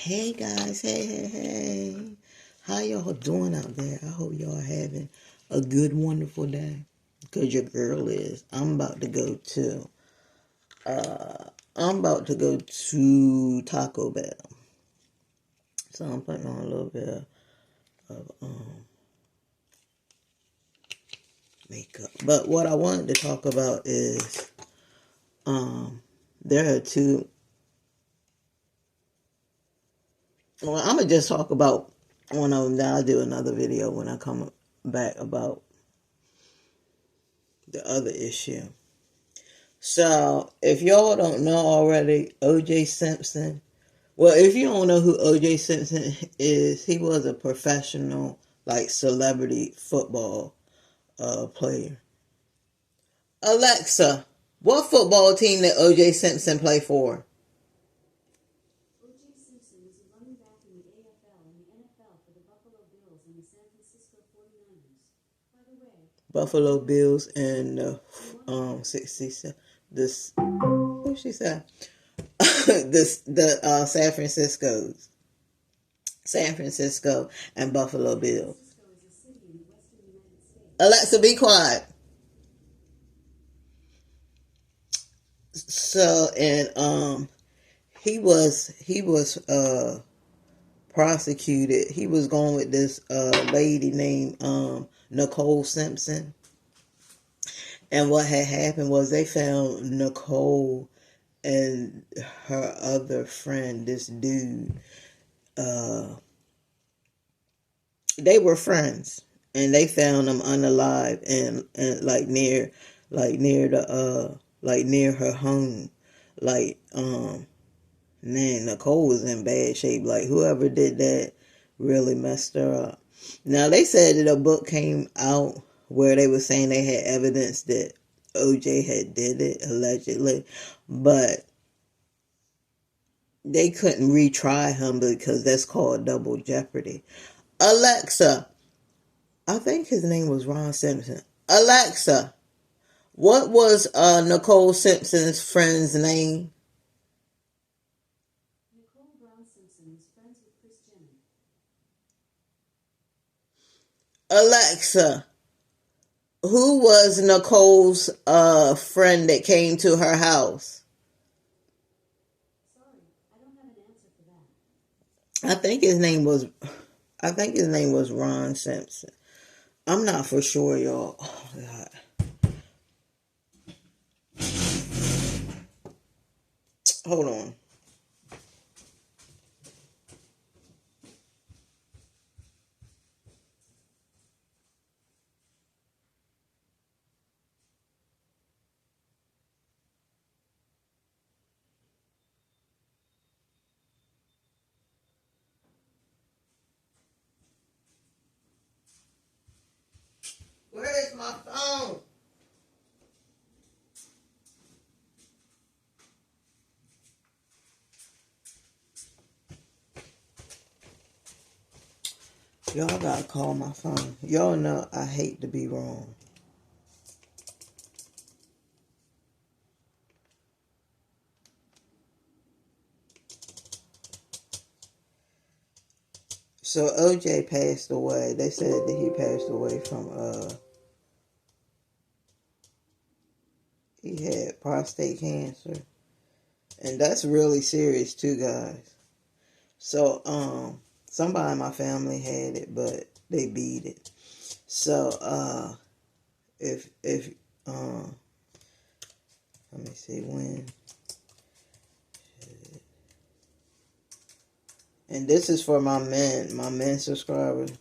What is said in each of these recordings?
Hey guys, hey. How y'all doing out there? I hope y'all having a good, wonderful day. Because your girl is. I'm about to go to Taco Bell. So I'm putting on a little bit of makeup. But what I wanted to talk about is there are two. Well, I'm gonna just talk about one of them. Then I'll do another video when I come back about the other issue. So, if y'all don't know already, O.J. Simpson. Well, if you don't know who O.J. Simpson is, he was a professional, celebrity football player. Alexa, what football team did O.J. Simpson play for? O.J. Simpson was a running back in the AFL and the NFL for the Buffalo Bills and the San Francisco 49ers. By the way, Buffalo Bills and the 67. This, what she said? the San Francisco and Buffalo Bills. Francisco is a city in the western United States. Alexa, be quiet. So, and he was prosecuted. He was going with this lady named Nicole Simpson. And what had happened was they found Nicole and her other friend, this dude, they were friends, and they found them unalive and near her home. Man, Nicole was in bad shape. Like, whoever did that really messed her up. Now, they said that a book came out where they were saying they had evidence that OJ had did it, allegedly. But they couldn't retry him because that's called double jeopardy. Alexa, I think his name was Ron Simpson. Alexa, what was Nicole Simpson's friend's name? Nicole Brown Simpson was friends with Chris Jenner. Alexa, who was Nicole's friend that came to her house? Sorry, I don't have an answer for that. I think his name was Ron Simpson. I'm not for sure, y'all. Oh, God. Hold on. Where is my phone? Y'all gotta call my phone. Y'all know I hate to be wrong. So OJ passed away. They said that he passed away from he had prostate cancer. And that's really serious too, guys. So somebody in my family had it, but they beat it. So if let me see when. And this is for my men subscribers.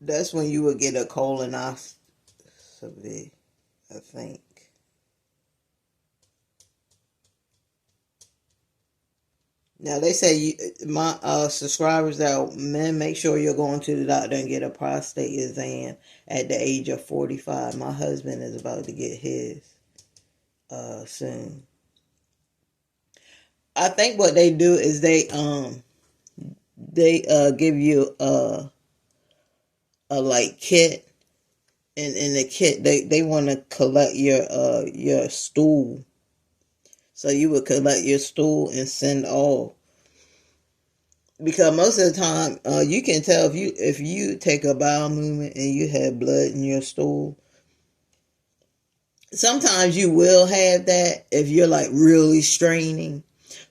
That's when you would get a colonoscopy, I think. Now they say my subscribers that are men, make sure you're going to the doctor and get a prostate exam at the age of 45. My husband is about to get his soon. I think what they do is they give you a kit, and in the kit they want to collect your stool So you would collect your stool and send off. Because most of the time, you can tell if you take a bowel movement and you have blood in your stool. Sometimes you will have that if you're like really straining.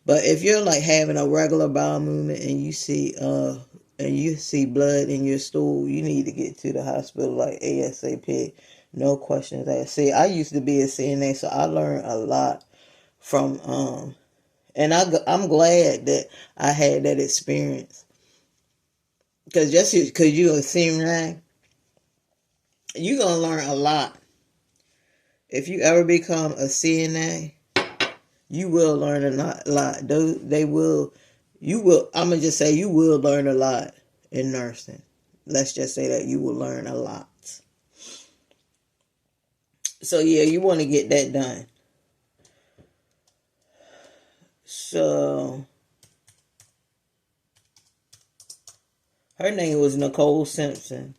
But if you're like having a regular bowel movement and you see blood in your stool, you need to get to the hospital like ASAP. No questions asked. See, I used to be a CNA, so I learned a lot from and I'm glad that I had that experience. Because just because you're a CNA, you're gonna learn a lot. If you ever become a CNA, you will learn a lot. You will. I'm gonna just say you will learn a lot in nursing. Let's just say that you will learn a lot. So yeah, you want to get that done. So her name was Nicole Simpson,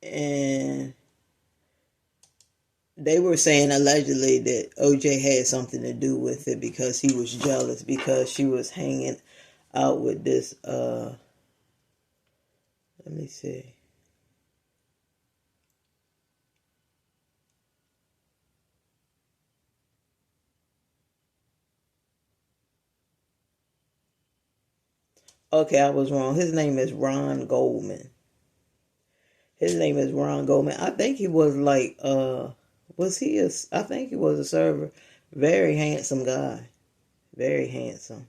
and they were saying allegedly that OJ had something to do with it because he was jealous because she was hanging out with this let me see. Okay, I was wrong. His name is Ron Goldman. His name is Ron Goldman. I think he was like I think he was a server. Very handsome guy. Very handsome.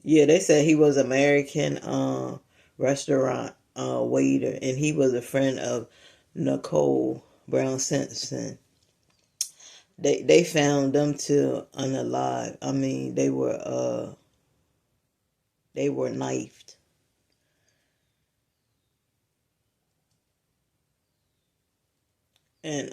Yeah, they said he was American restaurant waiter, and he was a friend of Nicole Brown Simpson. They found them two unalive. I mean, they were knifed. And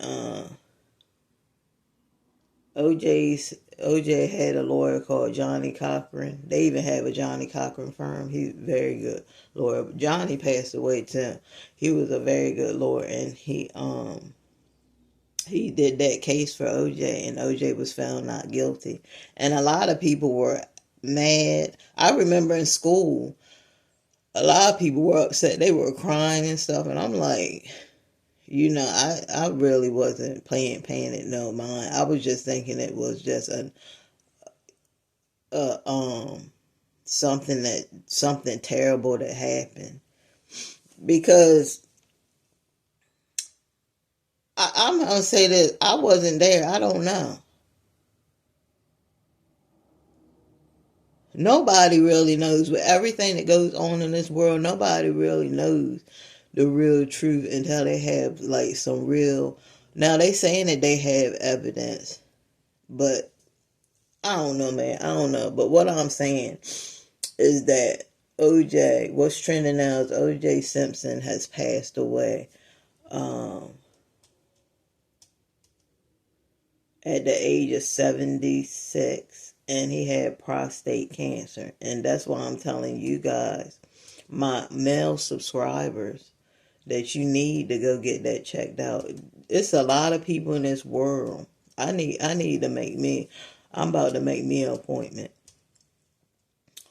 OJ had a lawyer called Johnny Cochran. They even have a Johnny Cochran firm. He's a very good lawyer. Johnny passed away too. He was a very good lawyer, and he did that case for OJ, and OJ was found not guilty. And a lot of people were mad. I remember in school, a lot of people were upset. They were crying and stuff, and I'm like, I really wasn't paying it no mind. I was just thinking it was just a something terrible that happened. Because I'm gonna say this, I wasn't there. I don't know. Nobody really knows. With everything that goes on in this world, nobody really knows the real truth until they have like some real. Now they saying that they have evidence, but I don't know, man. I don't know. But what I'm saying is that what's trending now is OJ Simpson has passed away at the age of 76, and he had prostate cancer. And that's why I'm telling you guys, my male subscribers, that you need to go get that checked out. It's a lot of people in this world. I need to I'm about to make me an appointment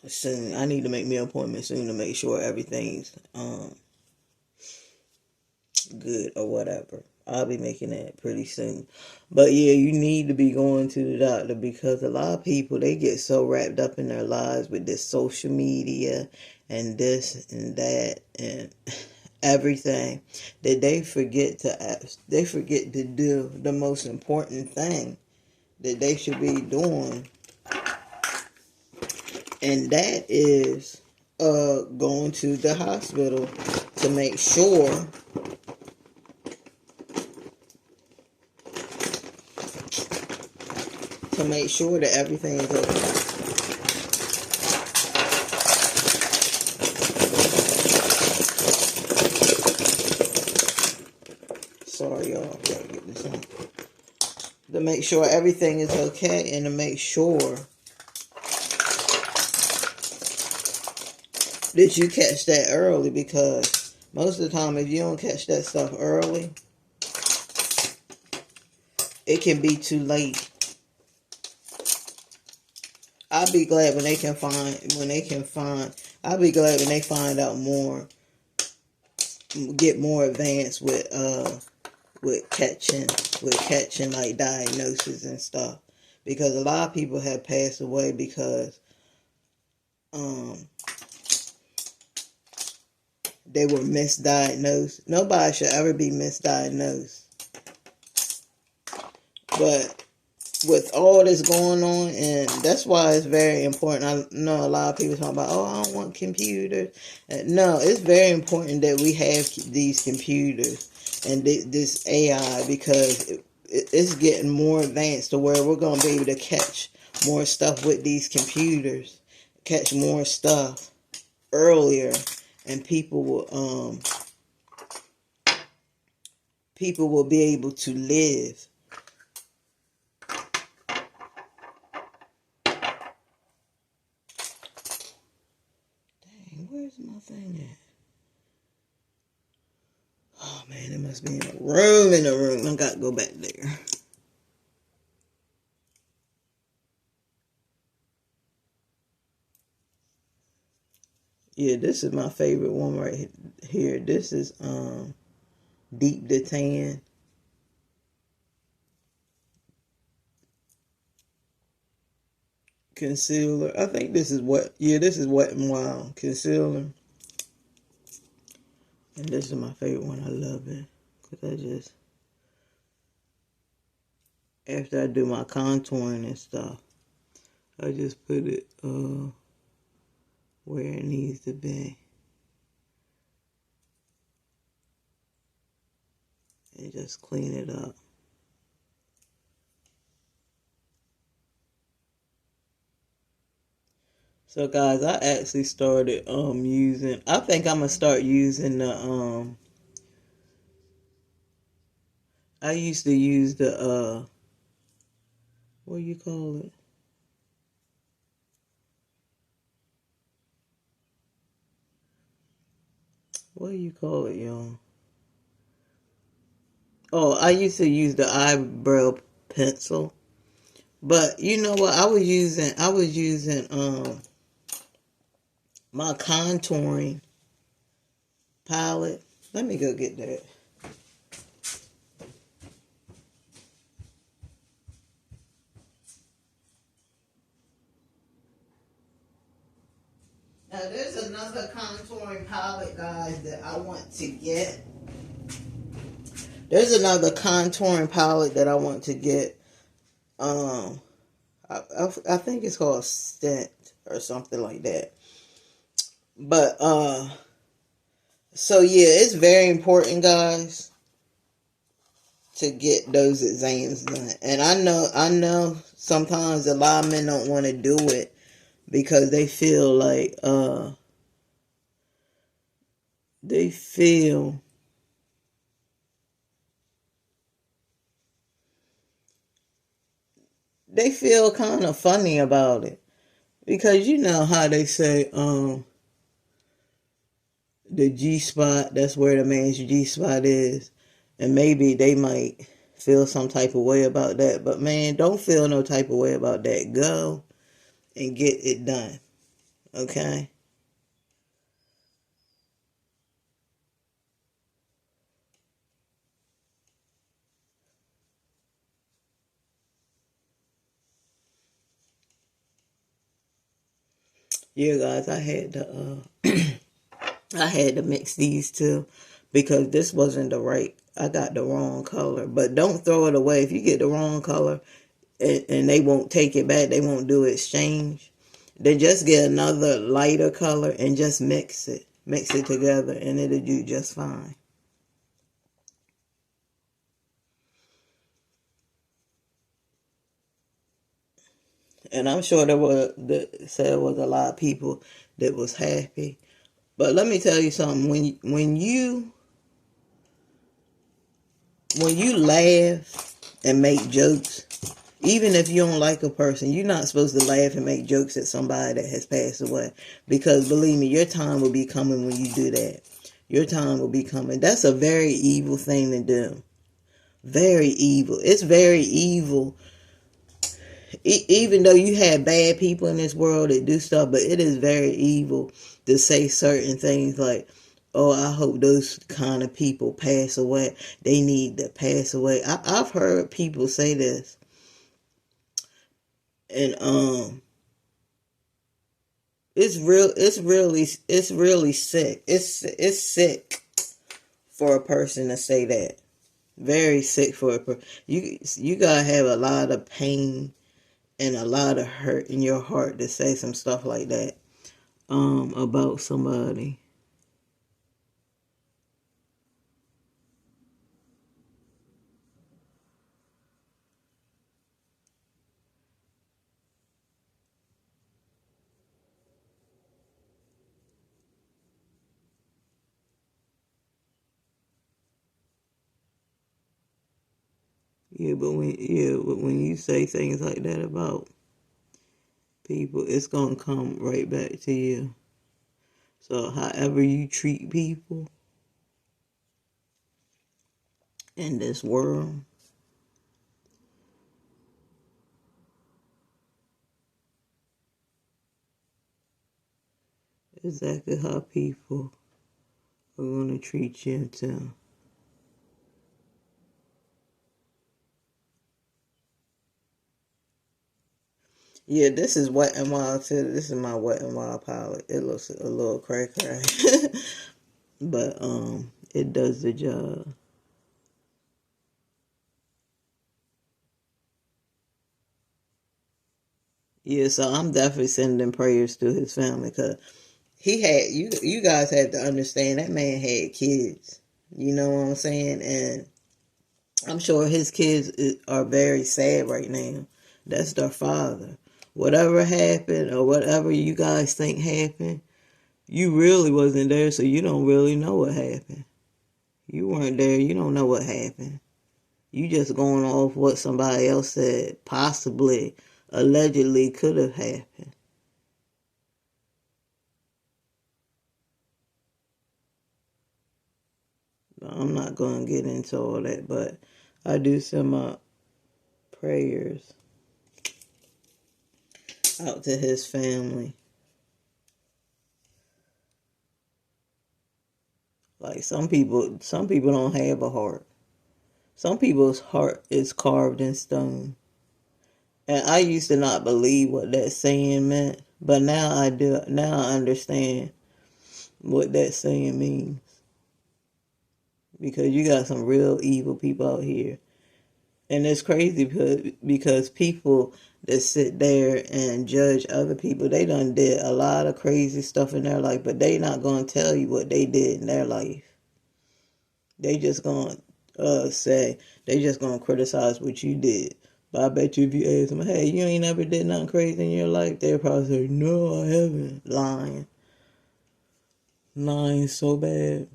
soon. I need to make me an appointment soon to make sure everything's good or whatever. I'll be making that pretty soon. But yeah, you need to be going to the doctor, because a lot of people, they get so wrapped up in their lives with this social media and this and that and everything, that they forget to do the most important thing that they should be doing, and that is going to the hospital to make sure that everything is okay. Sorry, y'all. Gotta get this on. To make sure everything is okay, and to make sure that you catch that early, because most of the time, if you don't catch that stuff early, it can be too late. I'll be glad when they find out more, get more advanced with catching like diagnosis and stuff, because a lot of people have passed away because they were misdiagnosed. Nobody should ever be misdiagnosed, but with all this going on, and that's why it's very important. I know a lot of people talk about, oh, I don't want computers. No, it's very important that we have these computers and this AI, because it's getting more advanced to where we're going to be able to catch more stuff with these computers, catch more stuff earlier, and people will be able to live. Where's my thing at? Oh man, it must be in the room. I got to go back there. Yeah, this is my favorite one right here. This is Deep the Tan. Concealer. I think this is Wet n Wild concealer. And this is my favorite one. I love it. Because after I do my contouring and stuff, I just put it where it needs to be. And just clean it up. So guys, I actually started using, I think I'm gonna start using the I used to use the what do you call it? What do you call it, y'all? Oh, I used to use the eyebrow pencil. But you know what? I was using my contouring palette. Let me go get that. Now there's another contouring palette, guys, that I want to get. There's another contouring palette that I want to get. I think it's called Stint or something like that. But so yeah, it's very important, guys, to get those exams done. And I know sometimes a lot of men don't want to do it because they feel like they feel kind of funny about it, because you know how they say the G spot, that's where the man's G spot is, and maybe they might feel some type of way about that. But man, don't feel no type of way about that. Go and get it done. Okay? Yeah, guys, I had to I had to mix these two because this wasn't the right. I got the wrong color. But don't throw it away. If you get the wrong color and they won't take it back, they won't do exchange, then just get another lighter color and just mix it. Mix it together and it'll do just fine. And I'm sure there was a lot of people that was happy. But let me tell you something. When you laugh and make jokes, even if you don't like a person, you're not supposed to laugh and make jokes at somebody that has passed away. Because believe me, your time will be coming when you do that. Your time will be coming. That's a very evil thing to do. Very evil. It's very evil. Even though you have bad people in this world that do stuff, but it is very evil to say certain things like, oh, I hope those kind of people pass away. They need to pass away. I've heard people say this. And it's really sick. It's sick for a person to say that. Very sick for a person. You gotta have a lot of pain and a lot of hurt in your heart to say some stuff like that about somebody. But when you say things like that about people, it's gonna come right back to you. So however you treat people in this world, exactly how people are gonna treat you too. Yeah, this is Wet and Wild too. This is my Wet and Wild palette. It looks a little cray cray, but it does the job. Yeah, so I'm definitely sending prayers to his family because he had you. You guys have to understand that man had kids. You know what I'm saying? And I'm sure his kids are very sad right now. That's their father. Whatever happened or whatever you guys think happened, you really wasn't there, so you don't really know what happened. You weren't there. You don't know what happened. You just going off what somebody else said, possibly, allegedly could have happened. I'm not going to get into all that, but I do send my prayers out to his family. Like some people don't have a heart. Some people's heart is carved in stone. And I used to not believe what that saying meant, but now I do. Now I understand what that saying means. Because you got some real evil people out here. And it's crazy because people that sit there and judge other people, they done did a lot of crazy stuff in their life, but they not going to tell you what they did in their life. They just going to they just going to criticize what you did. But I bet you if you ask them, hey, you ain't never did nothing crazy in your life, they'll probably say, no, I haven't. Lying. Lying so bad.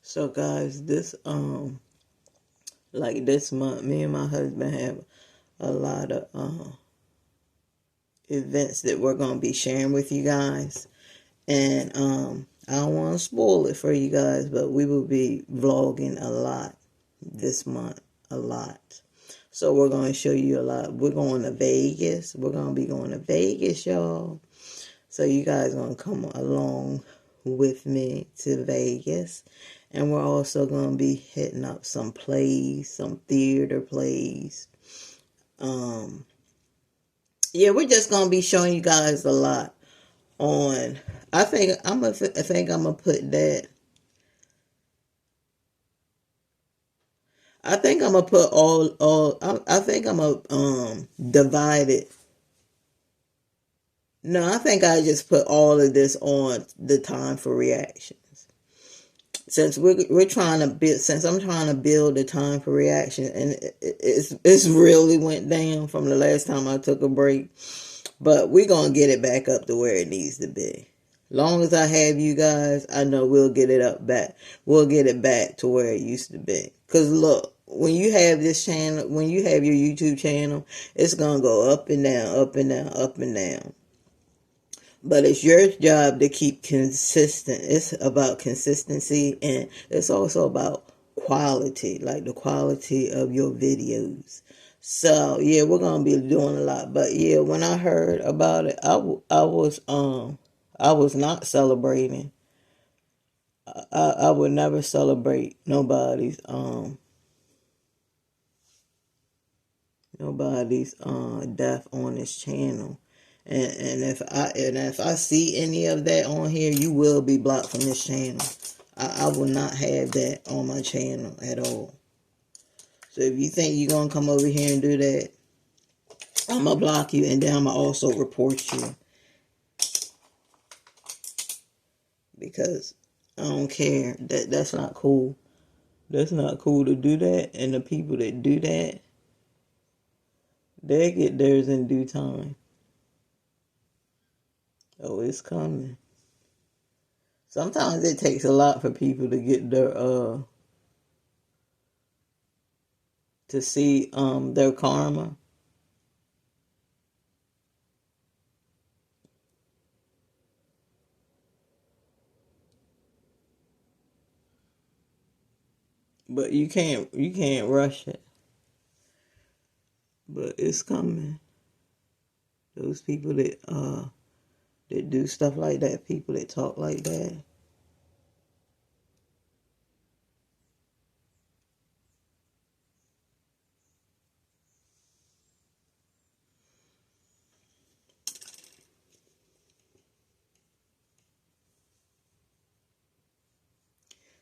So guys, this month, me and my husband have a lot of events that we're gonna be sharing with you guys. And I don't want to spoil it for you guys, but we will be vlogging a lot this month. A lot. So we're going to show you a lot. We're going to Vegas. We're going to be going to Vegas, y'all. So you guys are going to come along with me to Vegas. And we're also going to be hitting up some plays, some theater plays. Yeah, we're just going to be showing you guys a lot on. I think I'm gonna put that. I think I'm gonna put all. I think I'm gonna divide it. No, I think I just put all of this on the time for reactions. since we're trying to build, since I'm trying to build the time for reaction, and it's really went down from the last time I took a break, but we're gonna get it back up to where it needs to be. Long as I have you guys, I know we'll get it up back. We'll get it back to where it used to be. Cause look, when you have this channel, when you have your YouTube channel, it's gonna go up and down, up and down, up and down. But it's your job to keep consistent. It's about consistency, and it's also about quality, like the quality of your videos. So yeah, we're gonna be doing a lot. But yeah, when I heard about it, I was not celebrating. I would never celebrate nobody's death on this channel. And if I see any of that on here, you will be blocked from this channel. I will not have that on my channel at all. So if you think you're gonna come over here and do that, I'm gonna block you, and then I'm gonna also report you, because I don't care. That's not cool. That's not cool to do that. And the people that do that, they get theirs in due time. Oh, it's coming. Sometimes it takes a lot for people to get their to see their karma. But you can't rush it. But it's coming. Those people that do stuff like that, people that talk like that.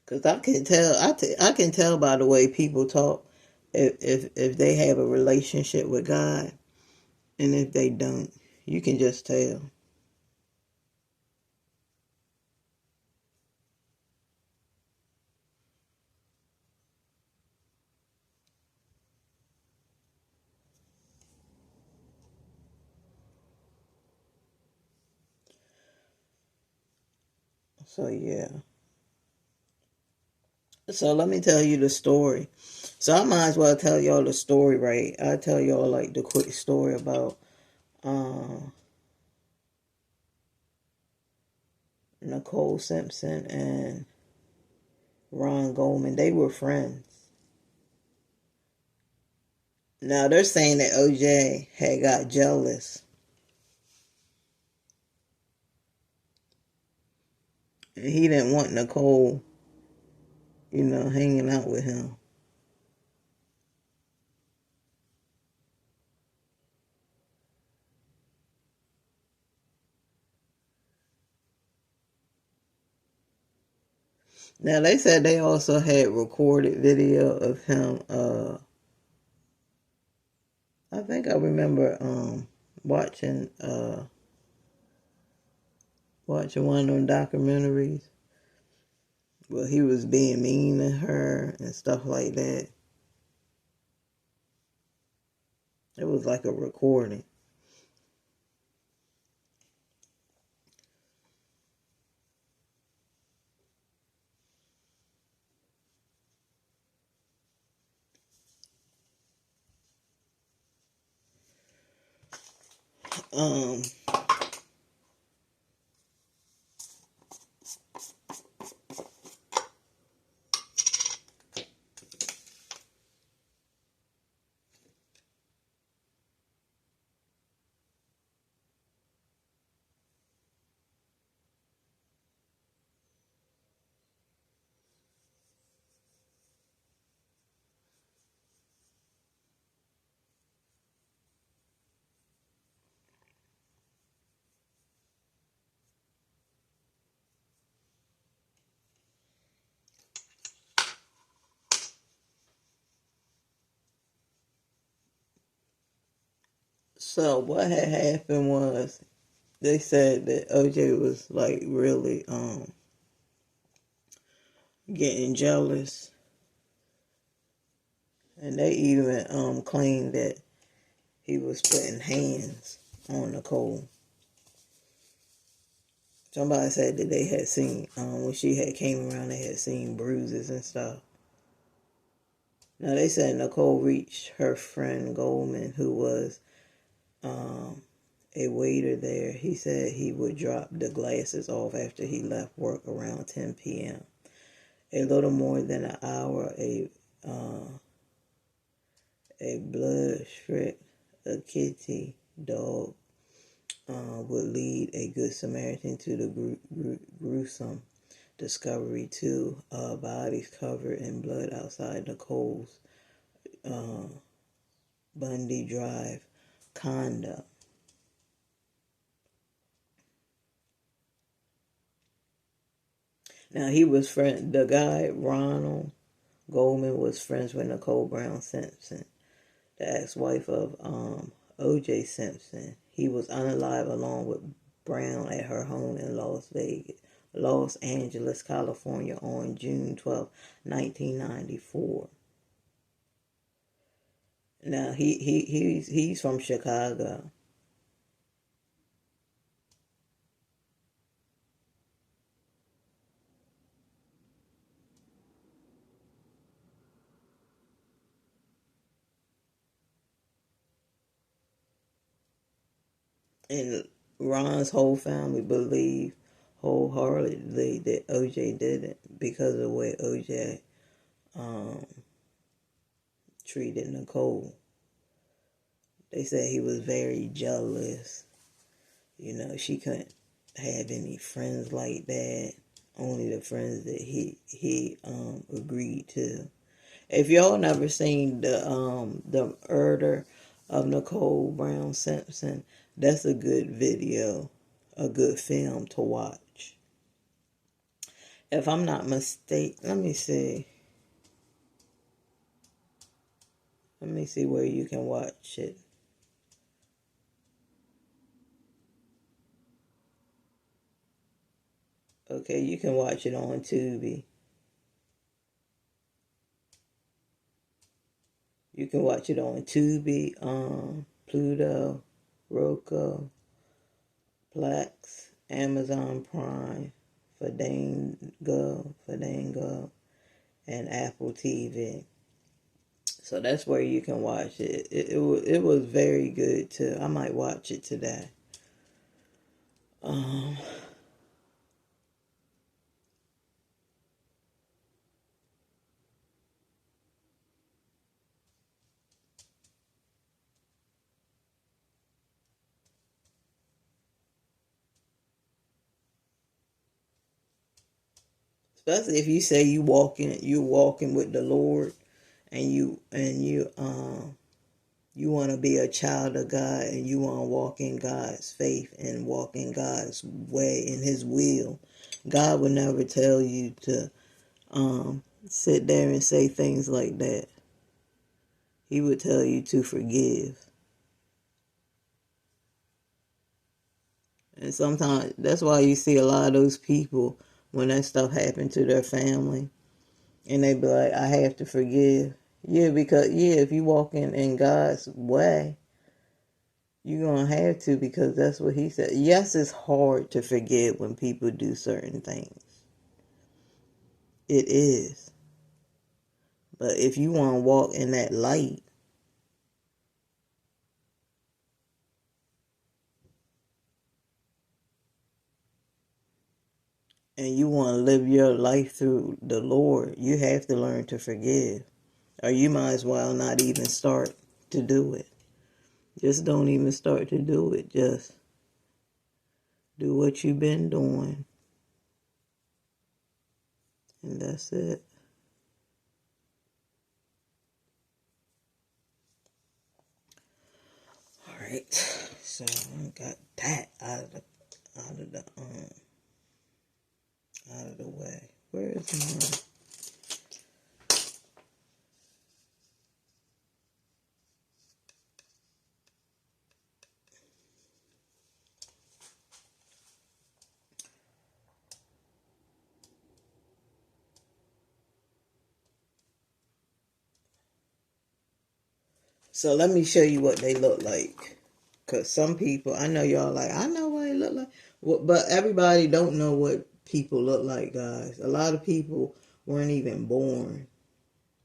Cause I can tell, I can tell by the way people talk if they have a relationship with God, and if they don't, you can just tell. So yeah. So let me tell you the story. So I might as well tell y'all the story, right? I tell y'all like the quick story about uh, Nicole Simpson and Ron Goldman. They were friends. Now they're saying that OJ had got jealous, and he didn't want Nicole, hanging out with him. Now they said they also had recorded video of him. I think I remember watching watching one of them documentaries where he was being mean to her and stuff like that. It was like a recording. Um, so what had happened was they said that OJ was like really getting jealous. And they even claimed that he was putting hands on Nicole. Somebody said that they had seen, when she had came around, they had seen bruises and stuff. Now, they said Nicole reached her friend Goldman, who was a waiter there. He said he would drop the glasses off after he left work around 10 p.m. A little more than an hour, a blood-streaked, a kitty dog would lead a good Samaritan to the gruesome discovery. Two bodies covered in blood outside Nicole's Bundy Drive condo. Now, the guy, Ronald Goldman, was friends with Nicole Brown Simpson, the ex-wife of O.J. Simpson. He was unalive along with Brown at her home in Los Angeles, California on June 12, 1994. Now, he's from Chicago. And Ron's whole family believed wholeheartedly that O.J. did it because of the way O.J. treated Nicole. They said he was very jealous. You know, she couldn't have any friends like that. Only the friends that he agreed to. If y'all never seen the murder of Nicole Brown Simpson, that's a good video, a good film to watch. If I'm not mistaken, let me see. Let me see where you can watch it. Okay, you can watch it on Tubi. You can watch it on Tubi, Pluto, Roku, Plex, Amazon Prime, Fandango, and Apple TV. So that's where you can watch it. It was very good too. I might watch it today. Especially if you say you're walking with the Lord, and you want to be a child of God, and you want to walk in God's faith and walk in God's way, in His will. God would never tell you to sit there and say things like that. He would tell you to forgive. And sometimes that's why you see a lot of those people when that stuff happened to their family, and they be like, I have to forgive. Yeah, because if you walk in God's way, you're going to have to, because that's what He said. Yes, it's hard to forgive when people do certain things. It is. But if you want to walk in that light, and you want to live your life through the Lord, you have to learn to forgive. Or you might as well not even start to do it. Just don't even start to do it. Just do what you've been doing. And that's it. Alright. So I got that out of the way. Where is mine? So let me show you what they look like. Because some people, I know y'all like, I know what they look like. But everybody don't know what people look like, guys. A lot of people weren't even born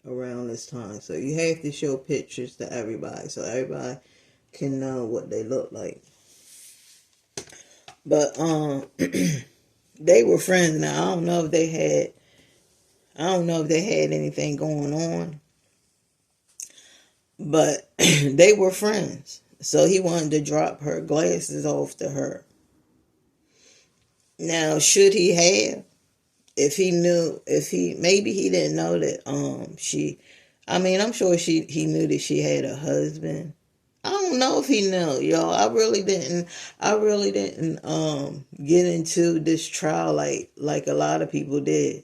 around this time. So you have to show pictures to everybody so everybody can know what they look like. But they were friends. Now I don't know if they had anything going on. But they were friends. So he wanted to drop her glasses off to her. Now, should he have? Maybe he didn't know that I'm sure he knew that she had a husband. I don't know if he knew, y'all. I really didn't get into this trial like a lot of people did.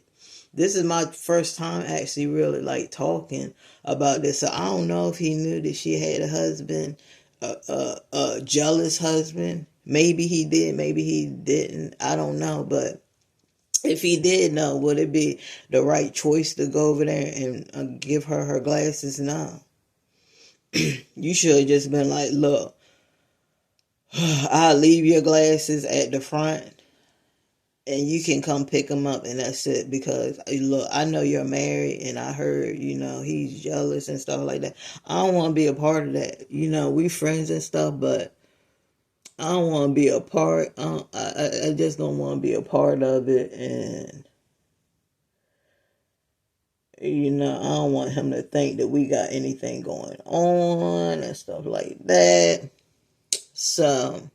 This is my first time actually really like talking about this. So I don't know if he knew that she had a husband, a jealous husband. Maybe he did, maybe he didn't. I don't know, but if he did know, would it be the right choice to go over there and give her her glasses? No. You should have just been like, look, I'll leave your glasses at the front and you can come pick them up and that's it. Because, look, I know you're married and I heard, he's jealous and stuff like that. I don't want to be a part of that. We friends and stuff, but I don't want to be a part. I just don't want to be a part of it. And I don't want him to think that we got anything going on and stuff like that. So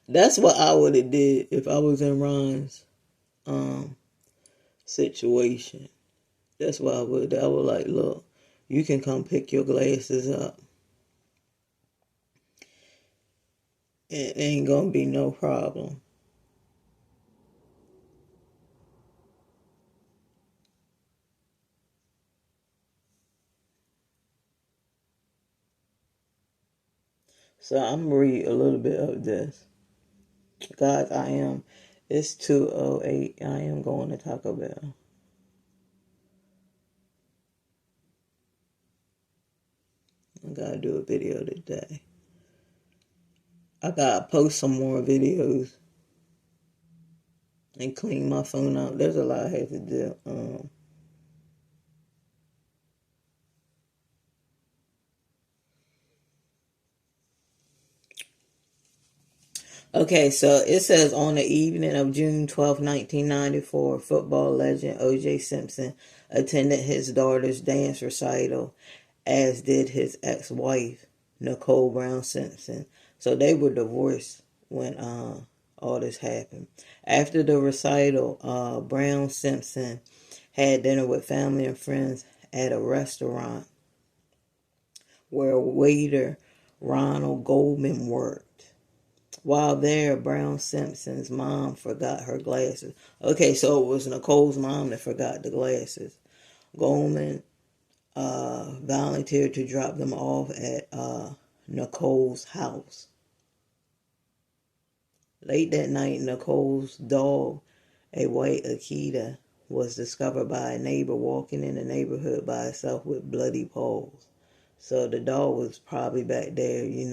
that's what I would have did if I was in Ron's situation. That's what I would. I would like, look, you can come pick your glasses up. It ain't gonna be no problem. So I'm gonna read a little bit of this. Guys, it's 2:08. I am going to Taco Bell. I gotta do a video today. I gotta post some more videos and clean my phone out. There's a lot I have to do. Okay, so it says on the evening of June 12, 1994, football legend O.J. Simpson attended his daughter's dance recital, as did his ex-wife, Nicole Brown Simpson. So they were divorced when all this happened. After the recital, Brown Simpson had dinner with family and friends at a restaurant where waiter Ron Goldman worked. While there, Brown Simpson's mom forgot her glasses. Okay, so it was Nicole's mom that forgot the glasses. Goldman volunteered to drop them off at Nicole's house. Late that night, Nicole's dog, a white Akita, was discovered by a neighbor walking in the neighborhood by itself with bloody paws. So the dog was probably back there, You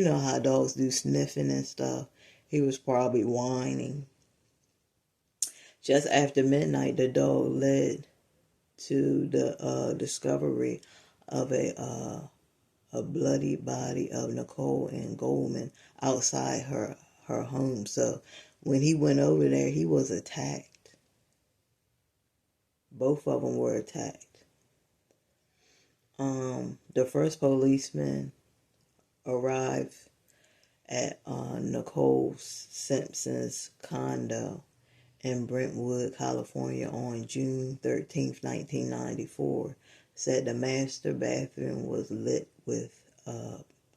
know how dogs do sniffing and stuff. He was probably whining. Just after midnight, the dog led to the discovery of a bloody body of Nicole and Goldman outside her home. So when he went over there, he was attacked. Both of them were attacked. The first policeman arrived at Nicole Simpson's condo in Brentwood, California on June 13th, 1994. Said the master bathroom was lit with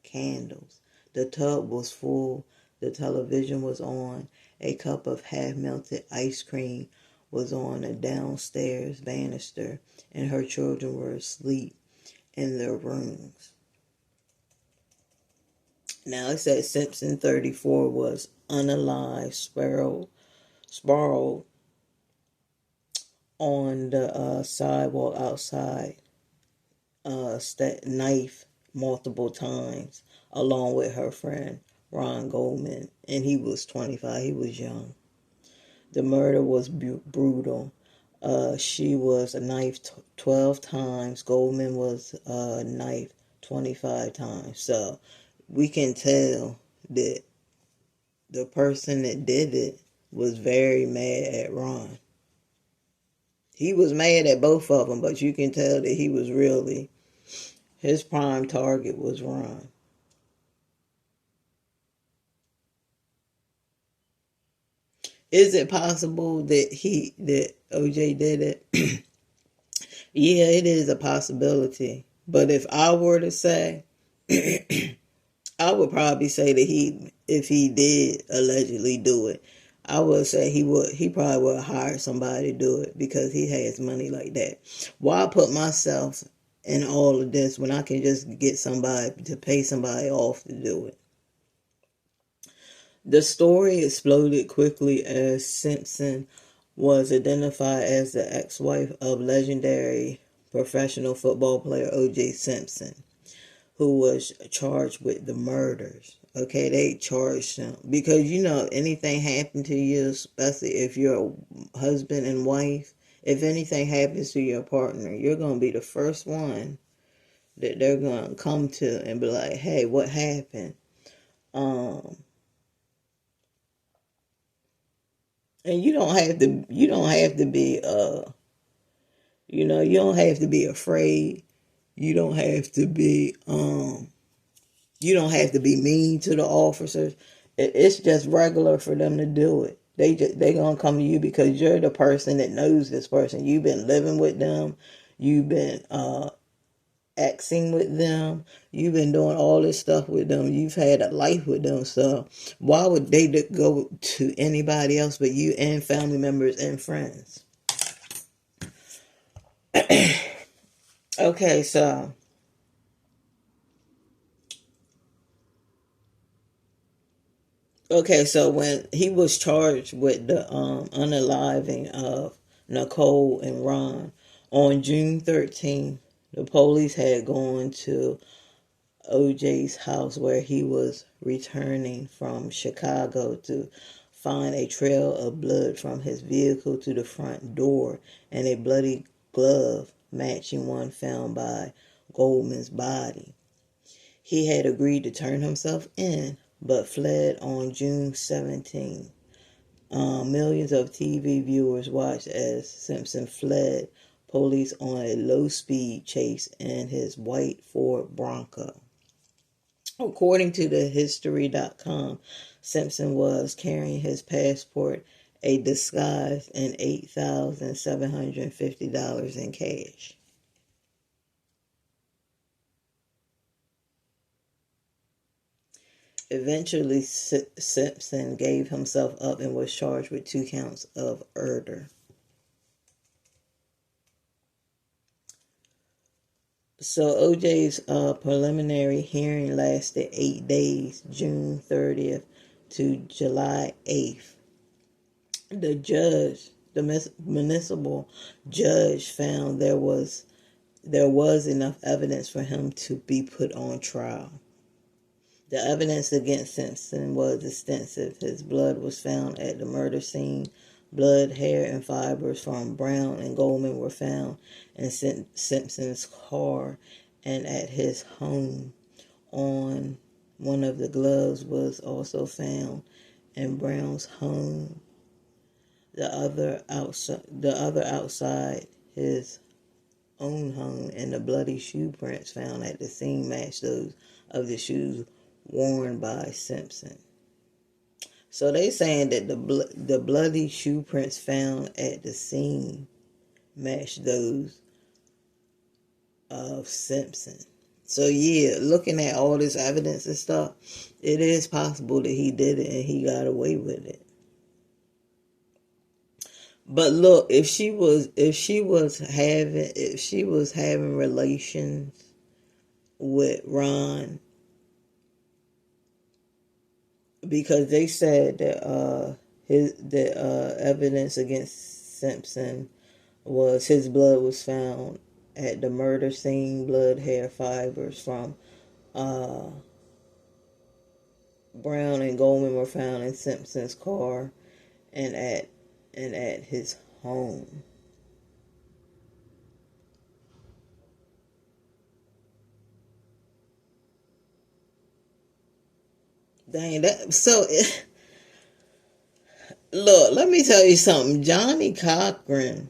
candles. The tub was full. The television was on. A cup of half-melted ice cream was on a downstairs banister, and her children were asleep in their rooms. Now it said Simpson 34 was unalive, sprawled on the sidewalk outside knife multiple times, along with her friend Ron Goldman, and he was 25. He was young. The murder was brutal. She was knifed 12 times. Goldman was knifed 25 times. So we can tell that the person that did it was very mad at Ron. He was mad at both of them, but you can tell that he was really, his prime target was Ron. Is it possible that OJ did it? Yeah, it is a possibility. But if I were to say, I would probably say that if he did allegedly do it, I would say he probably would hire somebody to do it because he has money like that. Why put myself in all of this when I can just get somebody to pay somebody off to do it? The story exploded quickly as Simpson was identified as the ex-wife of legendary professional football player O.J. Simpson, who was charged with the murders. Okay, they charged him because anything happened to you, especially if you're a husband and wife, if anything happens to your partner, you're gonna be the first one that they're gonna come to and be like, "Hey, what happened?" And you don't have to. You don't have to be. You don't have to be afraid. You don't have to be. You don't have to be mean to the officers. It's just regular for them to do it. They gonna come to you because you're the person that knows this person. You've been living with them. You've been acting with them. You've been doing all this stuff with them. You've had a life with them. So why would they go to anybody else but you and family members and friends? Okay, so when he was charged with the unaliving of Nicole and Ron on June 13th, the police had gone to OJ's house where he was returning from Chicago to find a trail of blood from his vehicle to the front door and a bloody glove matching one found by Goldman's body. He had agreed to turn himself in, but fled on June 17. Millions of TV viewers watched as Simpson fled police on a low-speed chase in his white Ford Bronco. According to the History.com, Simpson was carrying his passport, a disguise, and $8,750 in cash. Eventually, Simpson gave himself up and was charged with 2 counts of murder. So OJ's preliminary hearing lasted 8 days, June 30th to July 8th. The municipal judge found there was enough evidence for him to be put on trial. The evidence against Simpson was extensive. His blood was found at the murder scene. Blood, hair, and fibers from Brown and Goldman were found in Simpson's car and at his home. One of the gloves was also found in Brown's home. The other outside his own home, and the bloody shoe prints found at the scene matched those of the shoes worn by Simpson. So they saying that the bloody shoe prints found at the scene matched those of Simpson. So yeah, looking at all this evidence and stuff, it is possible that he did it and he got away with it. But look, if she was having relations with Ron, because they said that evidence against Simpson was his blood was found at the murder scene. Blood, hair, fibers from Brown and Goldman were found in Simpson's car and at his home. Dang that! So, look, let me tell you something. Johnny Cochran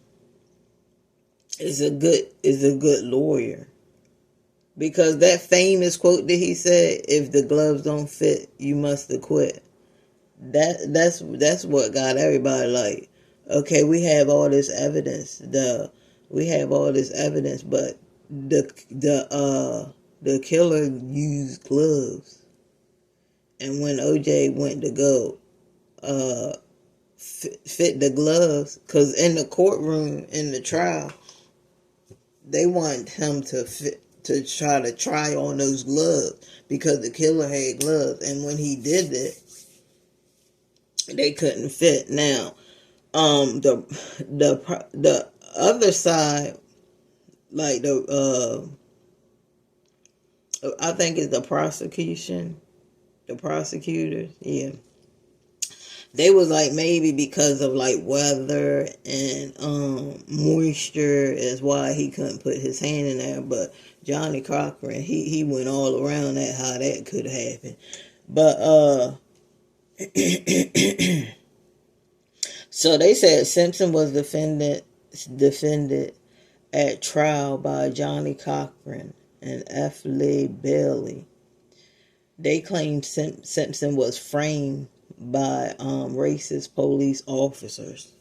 is a good lawyer, because that famous quote that he said, "If the gloves don't fit, you must acquit." That's what got everybody like, okay, we have all this evidence. We have all this evidence, but the killer used gloves, and when OJ went to go fit the gloves, because in the courtroom in the trial, they wanted him to try on those gloves because the killer had gloves, and when he did it, they couldn't fit. Now, the other side, like I think it's the prosecutors, yeah. They was like, maybe because of like weather and moisture is why he couldn't put his hand in there. But Johnny Cochran, he went all around that, how that could happen. But so they said Simpson was defended at trial by Johnny Cochran and F. Lee Bailey. They claimed Simpson was framed by racist police officers.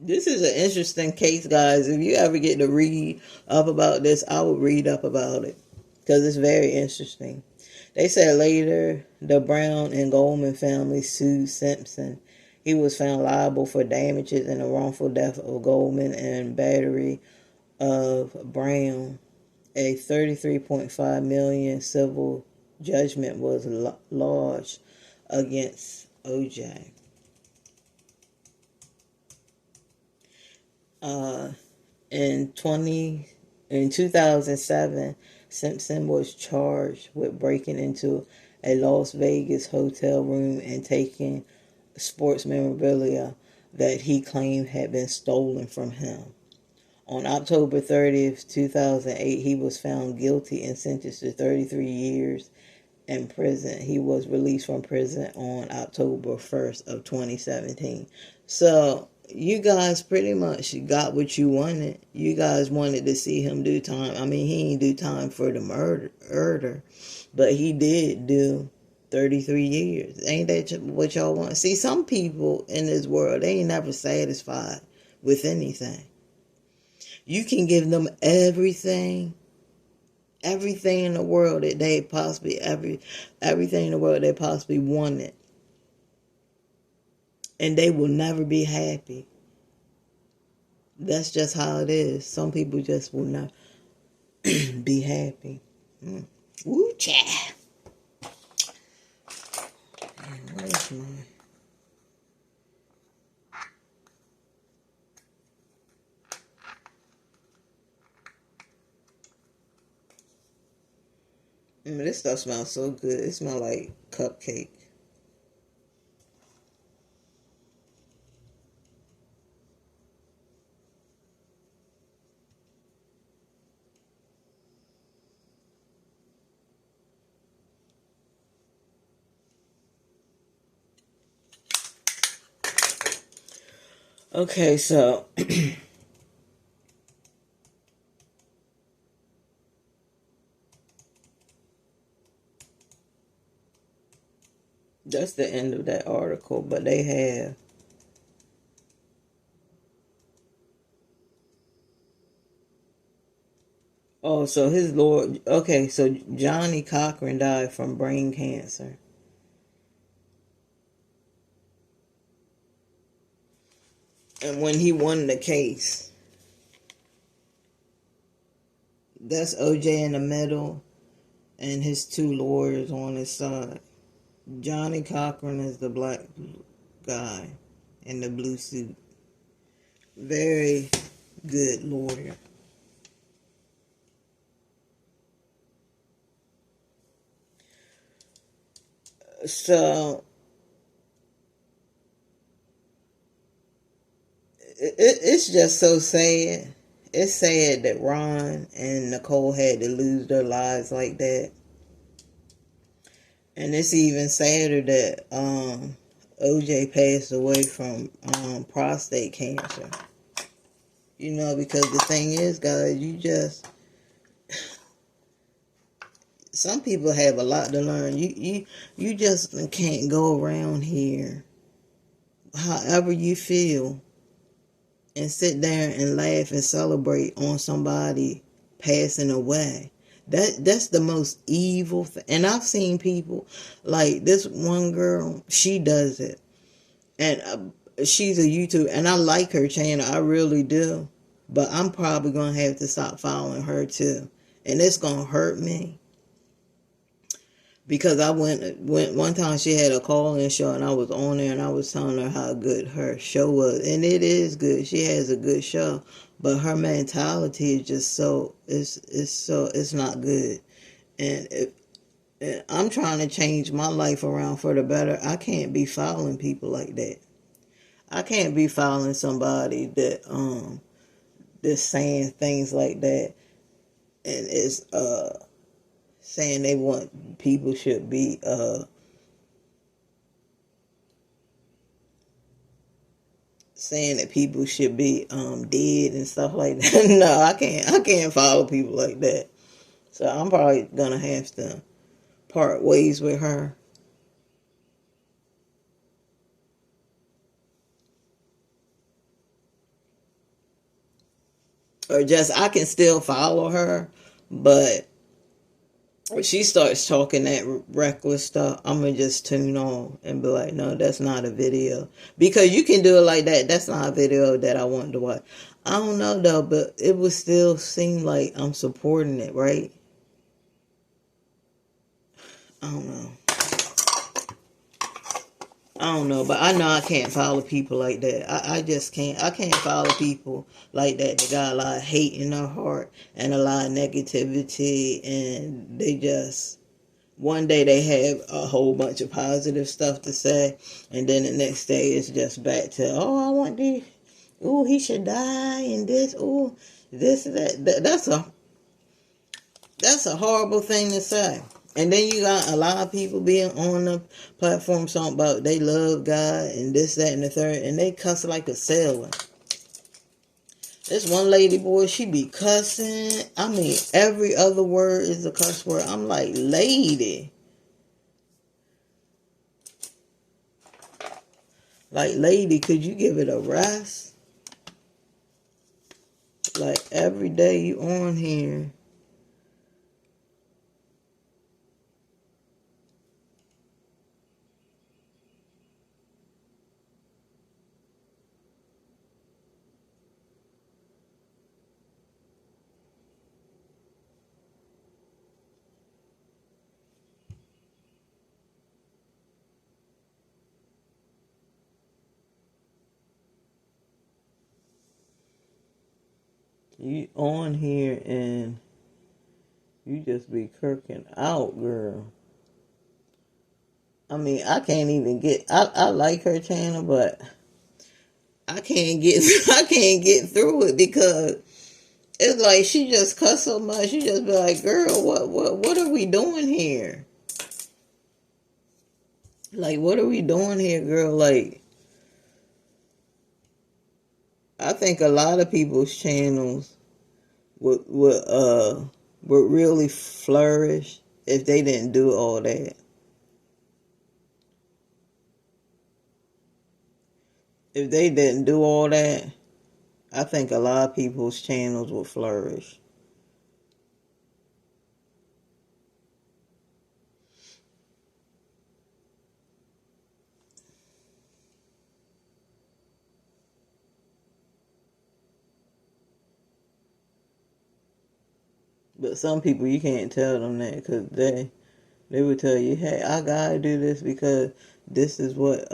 This is an interesting case, guys. If you ever get to read up about this, I will read up about it, because it's very interesting. They said later the Brown and Goldman family sued Simpson. He was found liable for damages in the wrongful death of Goldman and battery of Brown. A $33.5 million civil judgment was lodged against OJ. In 2007, Simpson was charged with breaking into a Las Vegas hotel room and taking sports memorabilia that he claimed had been stolen from him. On October 30th, 2008, he was found guilty and sentenced to 33 years in prison. He was released from prison on October 1st of 2017. So, you guys pretty much got what you wanted. You guys wanted to see him do time. I mean, he didn't do time for the murder, but he did do 33 years. Ain't that what y'all want? See, some people in this world, they ain't never satisfied with anything. You can give them everything in the world that they possibly, everything in the world they possibly wanted, and they will never be happy. That's just how it is. Some people just will not be happy. Woo, cha. Where's my... this stuff smells so good. It smells like cupcake. Okay, so that's the end of that article, but they have... Oh, so his lord... Okay, so Johnny Cochran died from brain cancer. And when he won the case, that's OJ in the middle and his two lawyers on his side. Johnny Cochran is the black guy in the blue suit. Very good lawyer. So it's just so sad. It's sad that Ron and Nicole had to lose their lives like that. And it's even sadder that OJ passed away from prostate cancer. You know, because the thing is, guys, some people have a lot to learn. You just can't go around here however you feel and sit there and laugh and celebrate on somebody passing away. That's the most evil thing. And I've seen people like this one girl. She does it, and she's a YouTuber, and I like her channel. I really do. But I'm probably gonna have to stop following her too, and it's gonna hurt me. Because I went one time, she had a call-in show, and I was on there, and I was telling her how good her show was, and it is good. She has a good show, but her mentality is just it's not good. And I'm trying to change my life around for the better. I can't be following people like that. I can't be following somebody that's saying things like that, and is saying they want people should be saying that people should be dead and stuff like that. No, I can't follow people like that. So I'm probably gonna have to part ways with her. Or just I can still follow her, but when she starts talking that reckless stuff, I'm going to just tune on and be like, no, that's not a video. Because you can do it like that. That's not a video that I want to watch. I don't know, though, but it would still seem like I'm supporting it, right? I don't know. I don't know, but I know I can't follow people like that. I just can't. I can't follow people like that. They got a lot of hate in their heart and a lot of negativity, and they just... One day they have a whole bunch of positive stuff to say, and then the next day it's just back to, oh, I want this. Oh, he should die, and this. Oh, this, that. That's a horrible thing to say. And then you got a lot of people being on the platform talking about they love God and this, that, and the third, and they cuss like a sailor. This one lady, boy, she be cussing. I mean, every other word is a cuss word. I'm like, lady. Like, lady, could you give it a rest? Like, every day you on here. You on here and you just be kirking out, girl. I mean, I can't even get... I like her channel, but I can't get I can't get through it because it's like she just cuss so much. She just be like, girl, what are we doing here? Like, what are we doing here, girl? Like, I think a lot of people's channels would really flourish if they didn't do all that. If they didn't do all that, I think a lot of people's channels would flourish. But some people, you can't tell them that because they would tell you, hey, I gotta do this because this is what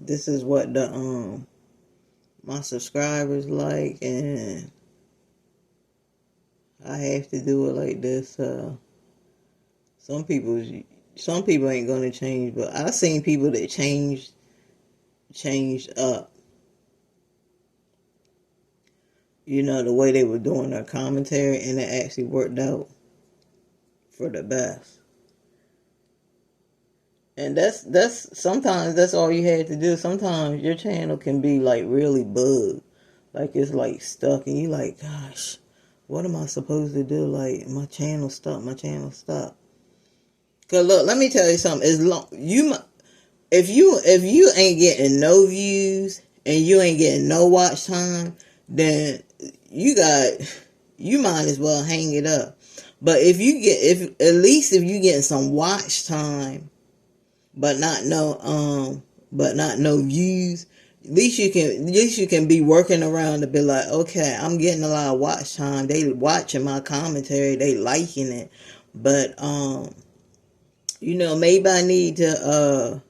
this is what the my subscribers like, and I have to do it like this. Some people ain't gonna change, but I seen people that changed up. You know, the way they were doing their commentary, and it actually worked out for the best. And that's sometimes that's all you had to do. Sometimes your channel can be like really bugged, like it's like stuck, and you like, gosh, what am I supposed to do? Like my channel stuck. Cause look, let me tell you something. If you ain't getting no views and you ain't getting no watch time, then you might as well hang it up. But if you getting some watch time, but not no views, at least you can be working around to be like, okay, I'm getting a lot of watch time. They watching my commentary, they liking it, but you know, maybe I need to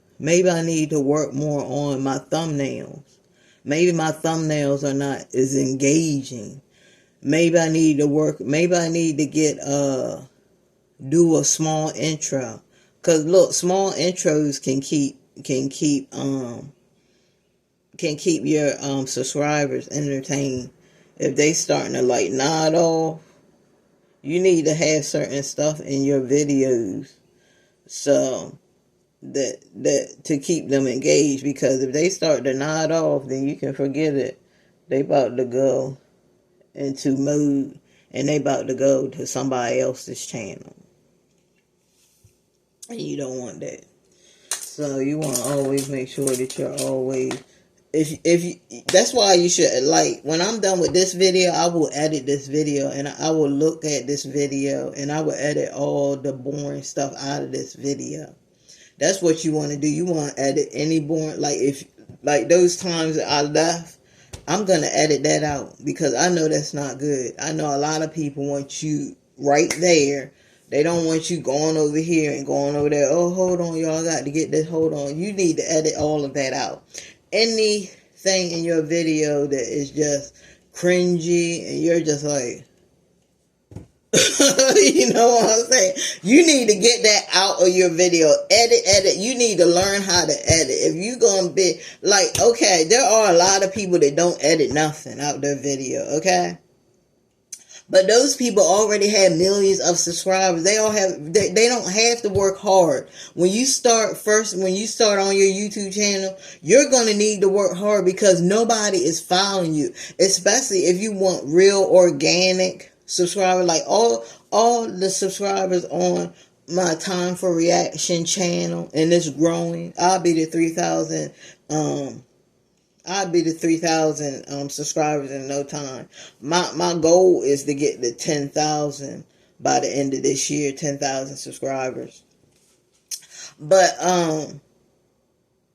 work more on my thumbnails. Maybe my thumbnails are not as engaging. Maybe I need to get do a small intro. Cause look, small intros can keep your subscribers entertained. If they starting to like nod off, you need to have certain stuff in your videos so that to keep them engaged, because if they start to nod off, then you can forget it. They about to go into mode, and they about to go to somebody else's channel, and you don't want that. So you want to always make sure that you're always, if you, that's why you should, like, when I'm done with this video, I will edit this video, and I will look at this video, and I will edit all the boring stuff out of this video. That's what you want to do. You want to edit any boring, like those times that I left, I'm going to edit that out, because I know that's not good. I know a lot of people want you right there. They don't want you going over here and going over there. Oh, hold on, y'all, I got to get this. Hold on. You need to edit all of that out. Anything in your video that is just cringy and you're just like, you know what I'm saying? You need to get that out of your video. Edit. You need to learn how to edit. If you gonna be like, okay, there are a lot of people that don't edit nothing out their video, okay? But those people already have millions of subscribers. They don't have to work hard. When you start on your YouTube channel, you're going to need to work hard, because nobody is following you. Especially if you want real organic subscribers, like all the subscribers on my Time for Reaction channel, and it's growing. I'll be the 3,000 subscribers in no time. My goal is to get to 10,000 by the end of this year, 10,000 subscribers. But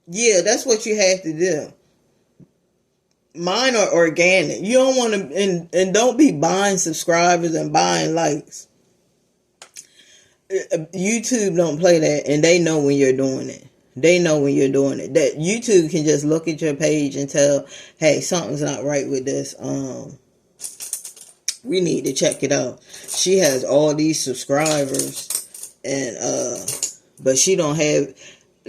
yeah, that's what you have to do. Mine are organic. You don't want to, and don't be buying subscribers and buying likes. YouTube don't play that, and they know when you're doing it. That YouTube can just look at your page and tell, hey, something's not right with this. We need to check it out. She has all these subscribers, and but she don't have,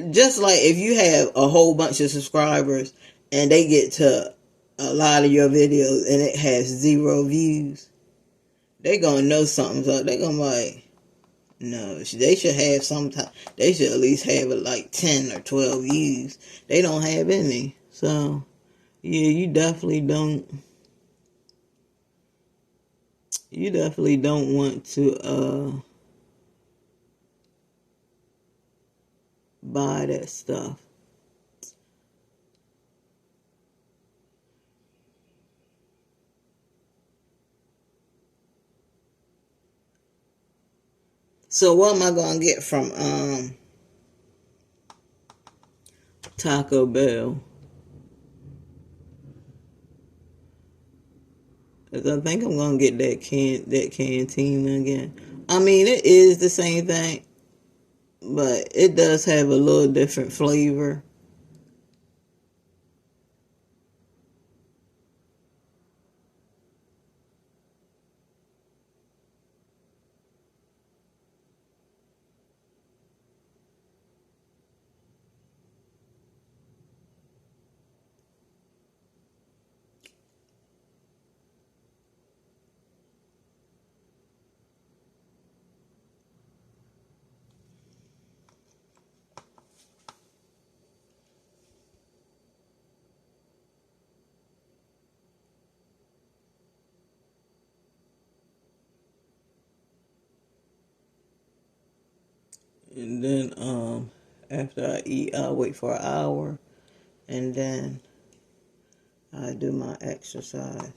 just like if you have a whole bunch of subscribers and they get to a lot of your videos and it has 0 views, they gonna know something's up. They gonna be like, no, they should have they should at least have like 10 or 12 views. They don't have any. So, yeah, you definitely don't want to buy that stuff. So what am I gonna get from Taco Bell? Cause I think I'm gonna get that canteen again. I mean, it is the same thing, but it does have a little different flavor. And then after I eat, I'll wait for an hour, and then I do my exercise.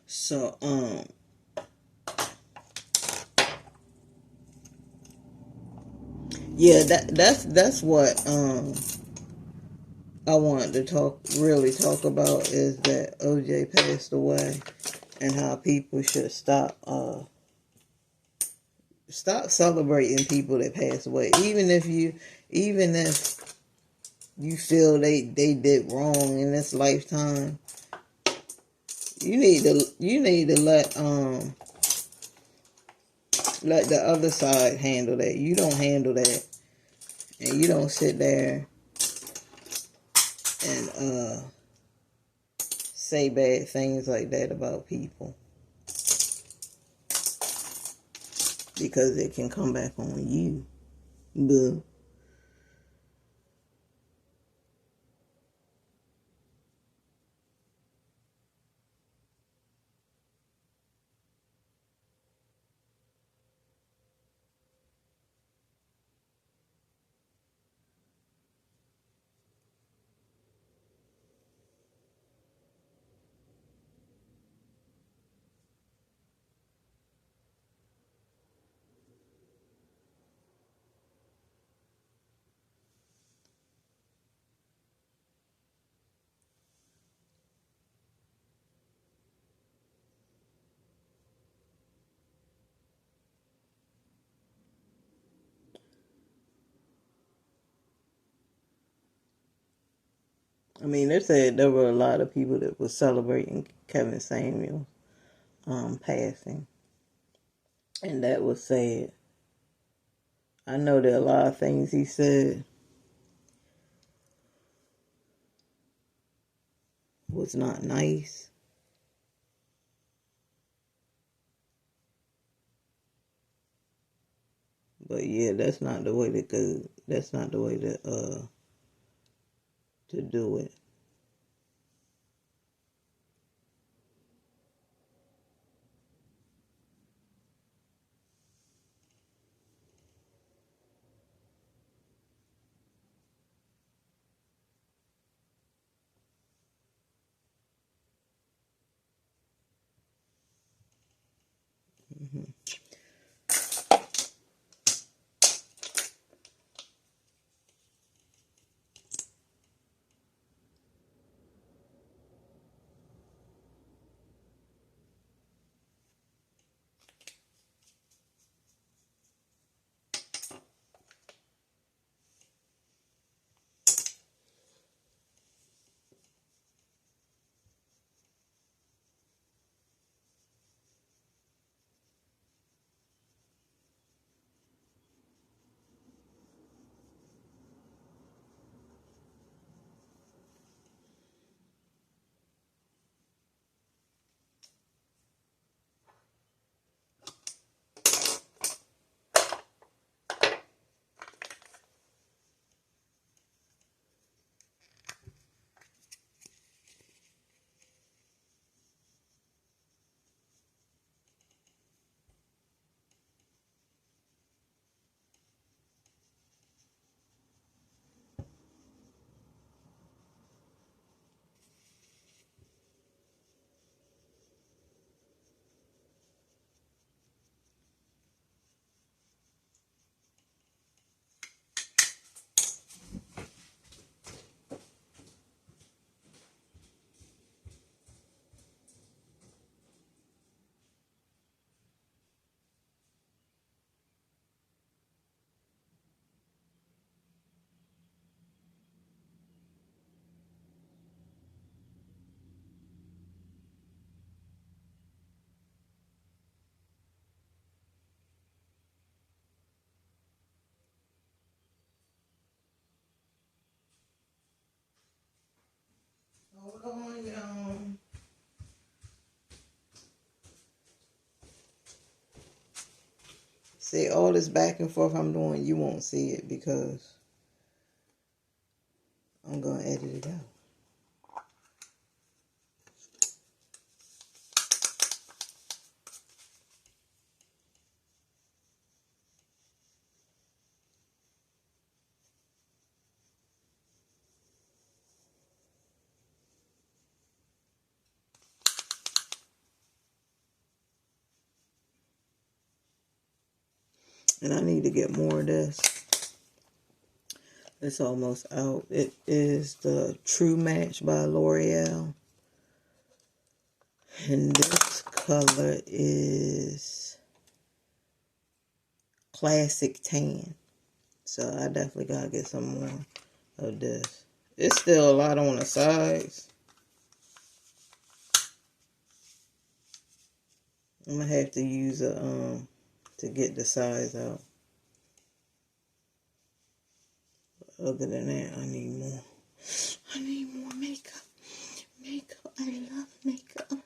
So yeah, that's what I wanted to talk about, is that OJ passed away, and how people should stop celebrating people that pass away, even if you feel they did wrong in this lifetime. You need to let the other side handle that. You don't handle that, and you don't sit there and say bad things like that about people, because it can come back on you. Boo. I mean, they said there were a lot of people that were celebrating Kevin Samuel passing, and that was sad. I know that a lot of things he said was not nice, but yeah, that's not the way to go. That's not the way to do it. Mm-hmm. on, y'all. See, all this back and forth I'm doing, you won't see it because I'm going to edit it out. And I need to get more of this. It's almost out. It is the True Match by L'Oreal. And this color is Classic Tan. So I definitely gotta get some more of this. It's still a lot on the sides. I'm gonna have to use a to get the size out. Other than that, I need more. I need more makeup. Makeup. I love makeup.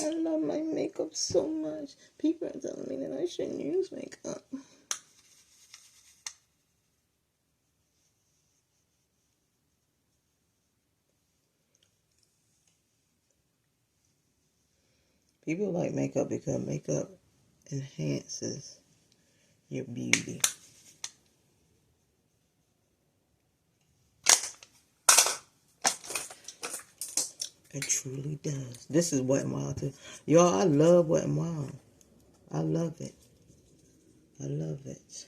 I love my makeup so much. People are telling me that I shouldn't use makeup. People like makeup because makeup enhances your beauty. It truly does. This is Wet n Wild too. Y'all, I love Wet n Wild. I love it. I love it.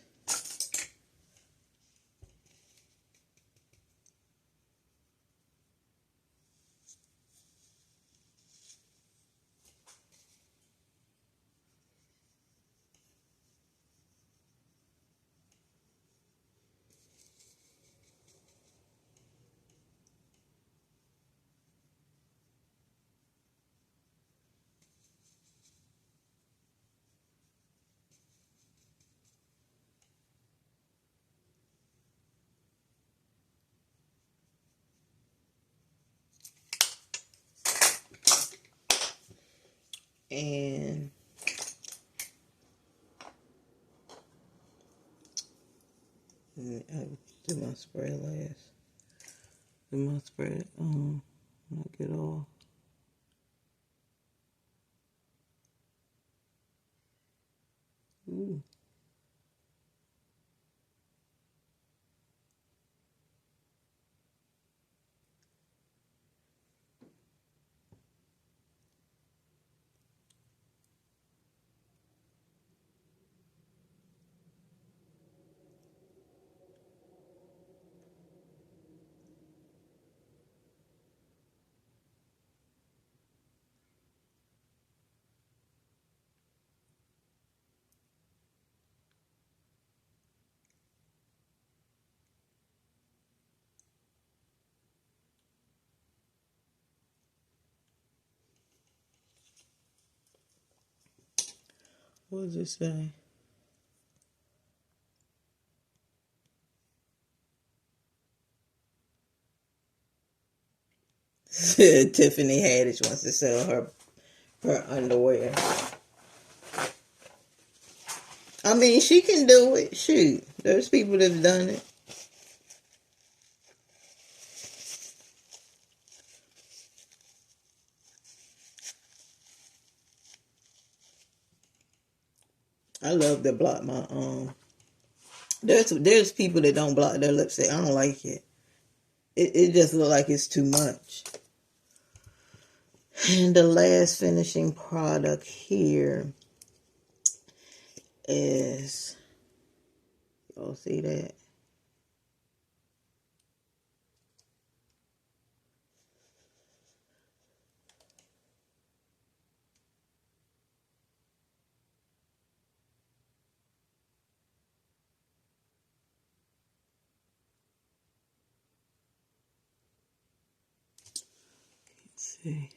And I do my spray last. Do my spray. Knock it off. Ooh. What does it say? Tiffany Haddish wants to sell her underwear. I mean, she can do it. Shoot, there's people that've done it. I love to block my There's people that don't block their lipstick. I don't like it. It just looks like it's too much. And the last finishing product here is, y'all see that? Let's see.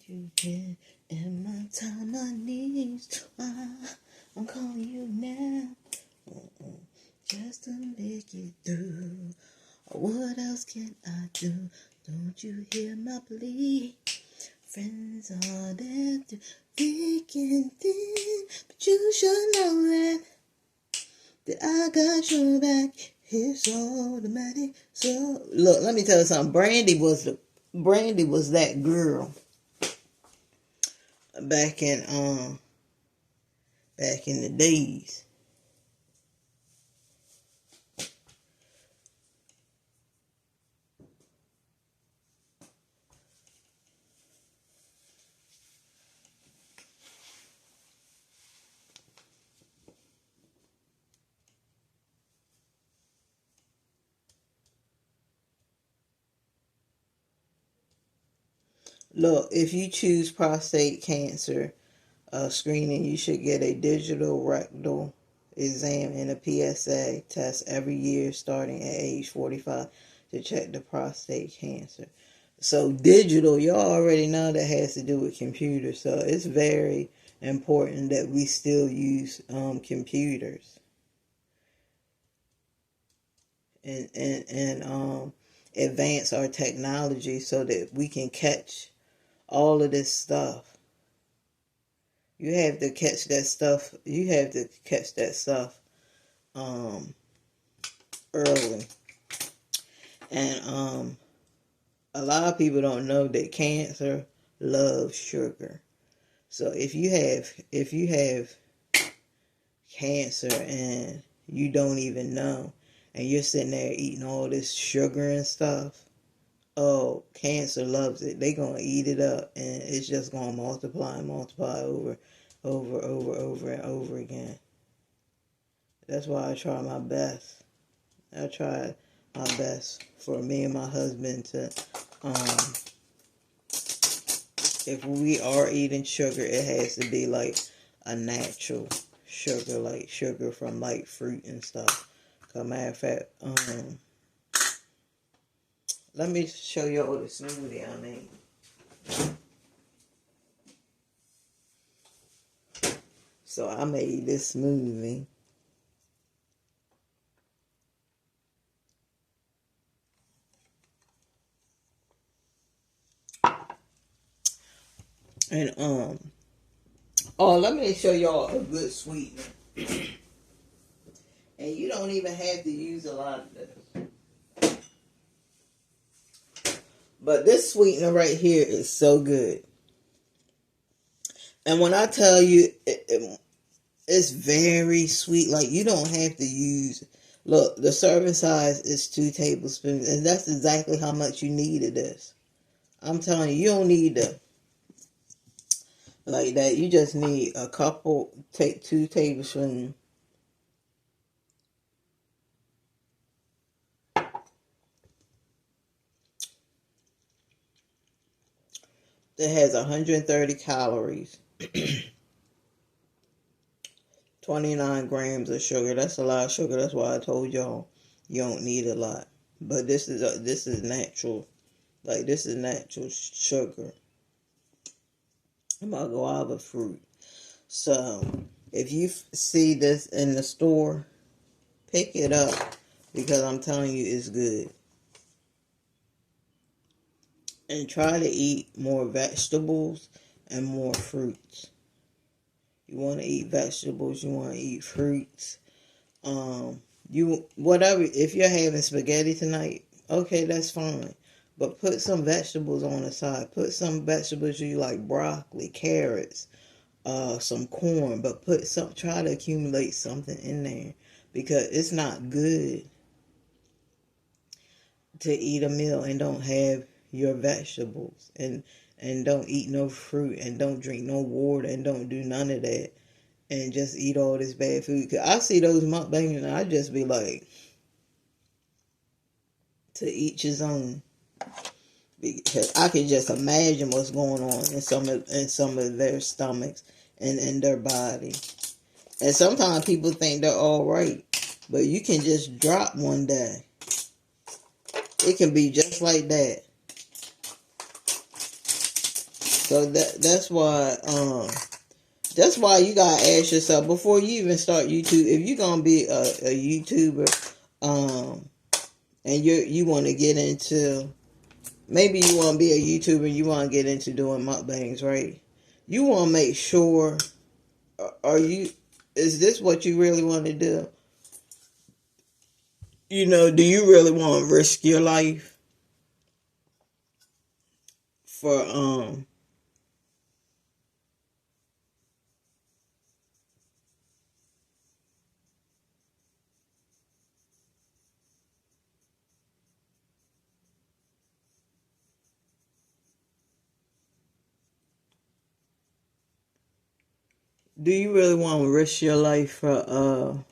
you here in my time of needs. I'm calling you now, just to make it through. What else can I do? Don't you hear my plea? Friends are there to thick and thin, but you should know that I got your back. It's automatic. So look, let me tell you something. Brandy was that girl back in the days. Look, if you choose prostate cancer screening, you should get a digital rectal exam and a PSA test every year starting at age 45 to check the prostate cancer. So digital, you already know that has to do with computers. So it's very important that we still use computers and advance our technology so that we can catch all of this stuff. You have to catch that stuff. You have to catch that stuff early. And a lot of people don't know that cancer loves sugar. So if you have cancer and you don't even know, and you're sitting there eating all this sugar and stuff, oh, cancer loves it. They're going to eat it up, and it's just going to multiply and multiply over and over again. That's why I try my best. I try my best for me and my husband to, if we are eating sugar, it has to be like a natural sugar, like sugar from like fruit and stuff. As a matter of fact, let me show you all the smoothie I made. So I made this smoothie. And let me show y'all a good sweetener. And you don't even have to use a lot of this. But this sweetener right here is so good. And when I tell you, it's very sweet. Like, you don't have to use... Look, the serving size is 2 tablespoons. And that's exactly how much you need of this. I'm telling you, you don't need to... like that. You just need a couple... Take 2 tablespoons. It has 130 calories. 29 grams of sugar. That's a lot of sugar. That's why I told y'all you don't need a lot. But this is natural. Like, this is natural sugar. I'm about guava fruit. So if you see this in the store, pick it up, because I'm telling you it's good. And try to eat more vegetables and more fruits. You want to eat vegetables, you want to eat fruits. Whatever, if you're having spaghetti tonight, okay, that's fine. But put some vegetables on the side. Put some vegetables you like, broccoli, carrots, some corn, but try to accumulate something in there, because it's not good to eat a meal and don't have your vegetables, and don't eat no fruit, and don't drink no water, and don't do none of that, and just eat all this bad food. Cause I see those mukbangs and I just be like, to each his own, because I can just imagine what's going on in some of their stomachs and in their body. And sometimes people think they're all right, but you can just drop one day. It can be just like that. So that's why you gotta ask yourself before you even start YouTube, if you're gonna be a YouTuber, and you want to get into, maybe you want to be a YouTuber, you want to get into doing mukbangs, right? You want to make sure, is this what you really want to do? Do you really want to risk your life for do you really want to risk your life for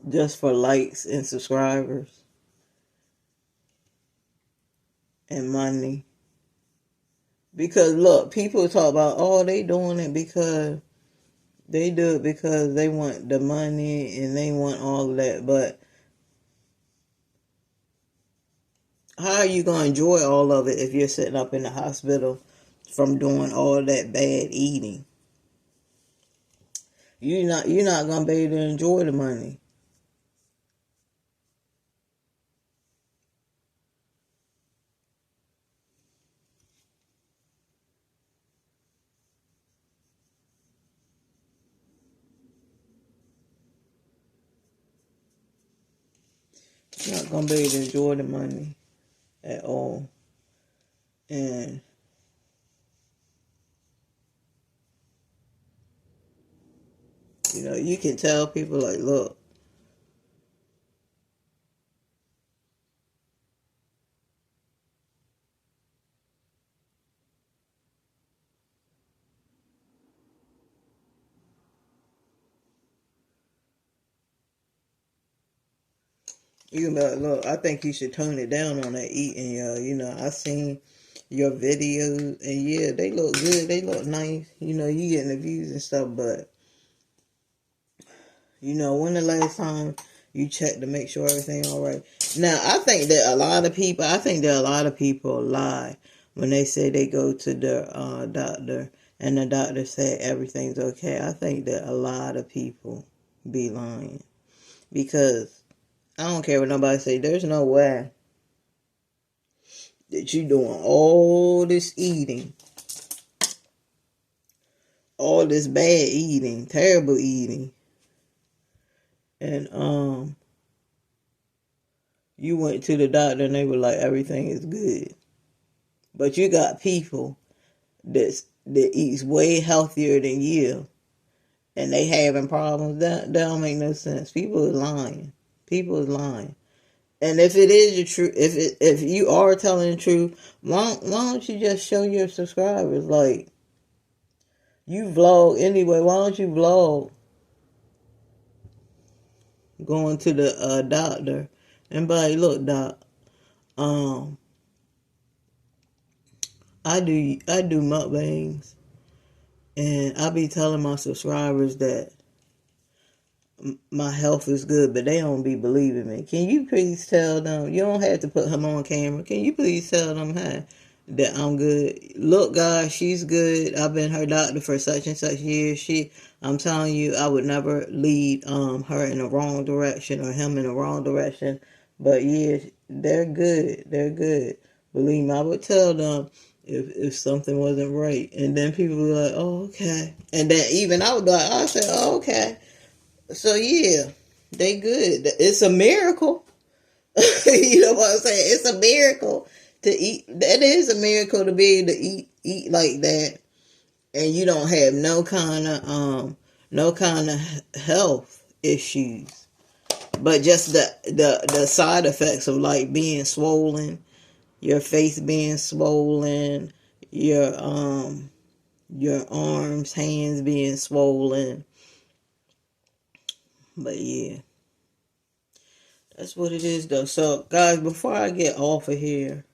just for likes and subscribers and money? Because look, people talk about, oh, they doing it because they do it because they want the money and they want all of that. But how are you going to enjoy all of it if you're sitting up in the hospital from doing all that bad eating? You're not going to be able to enjoy the money. You're not going to be able to enjoy the money at all. And you can tell people like, look, you can be like, look, I think you should tone it down on that eating, yo. I seen your videos, and yeah, they look good, they look nice. You getting the views and stuff, but when the last time you checked to make sure everything all right? Now, I think that a lot of people lie when they say they go to the doctor and the doctor said everything's okay. I think that a lot of people be lying, because I don't care what nobody say. There's no way that you doing all this eating, all this bad eating, terrible eating, and you went to the doctor and they were like everything is good. But you got people that eats way healthier than you, and they having problems. That don't make no sense. People is lying. People is lying. And if it is the truth, if you are telling the truth, why don't you just show your subscribers, like, you vlog anyway? Why don't you vlog going to the doctor and be like, look, doc, um, I do mukbangs, and I be telling my subscribers that my health is good, but they don't be believing me. Can you please tell them? You don't have to put him on camera. Can you please tell them, hey, that I'm good? Look, guys, she's good. I've been her doctor for such and such years. I'm telling you, I would never lead her in the wrong direction or him in the wrong direction. But yeah, they're good. They're good. Believe me, I would tell them if something wasn't right. And then people were like, oh, okay. And then even I would be like, I said, oh, okay. So yeah, they good. It's a miracle. You know what I'm saying? It's a miracle to eat. That is a miracle to be able to eat like that, and you don't have no kind of health issues, but just the side effects of like being swollen, your face being swollen, your arms, hands being swollen. But yeah. That's what it is, though. So, guys, before I get off of here,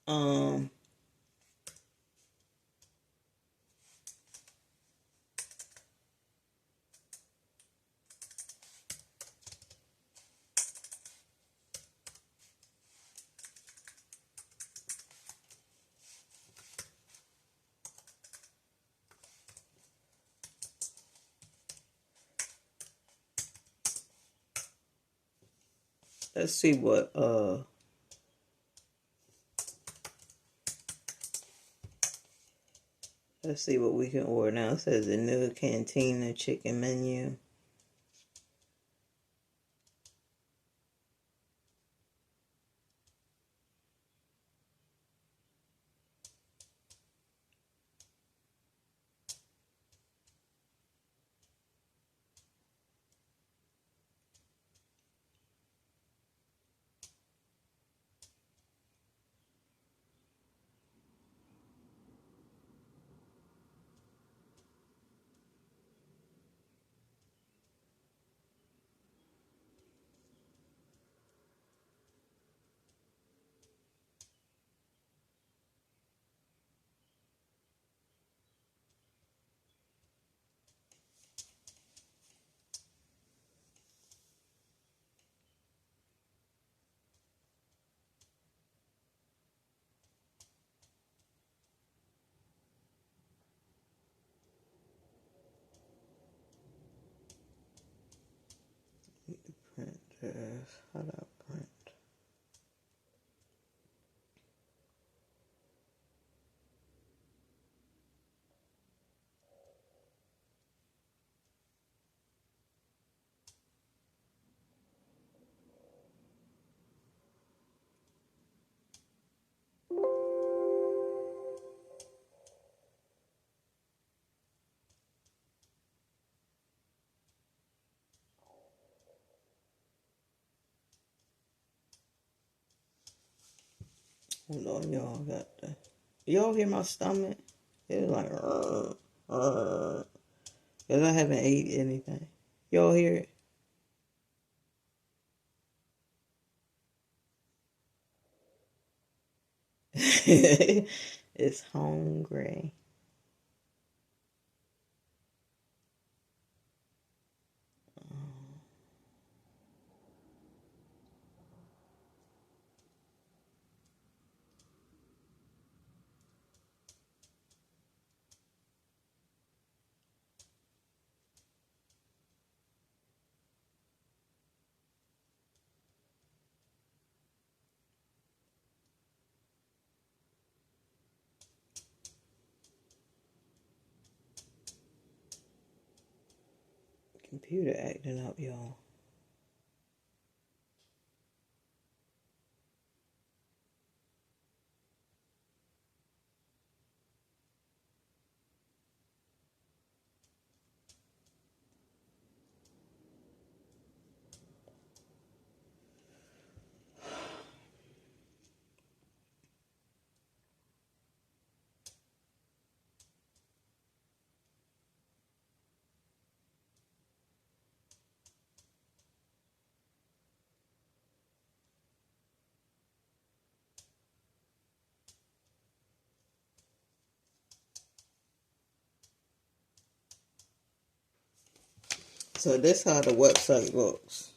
um, let's see what let's see what we can order now. It says the new Cantina chicken menu. Print this. How do I print? Hold on, y'all. Got the. Y'all hear my stomach? It's like, because I haven't ate anything. Y'all hear it? It's hungry. Computer acting up, y'all. So this how the website looks.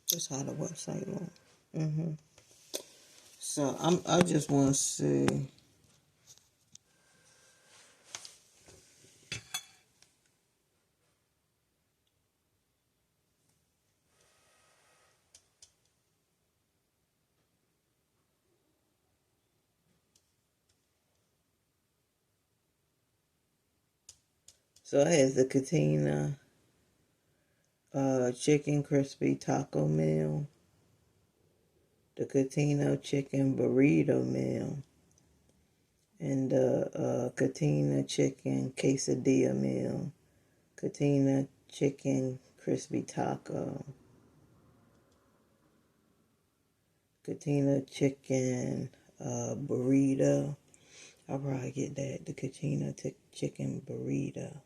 This how the website looks. So I just want to see. So it has the Katina chicken crispy taco meal, the Katina chicken burrito meal, and the Katina chicken quesadilla meal, Katina chicken crispy taco, Katina chicken burrito. I'll probably get that, the Katina chicken burrito.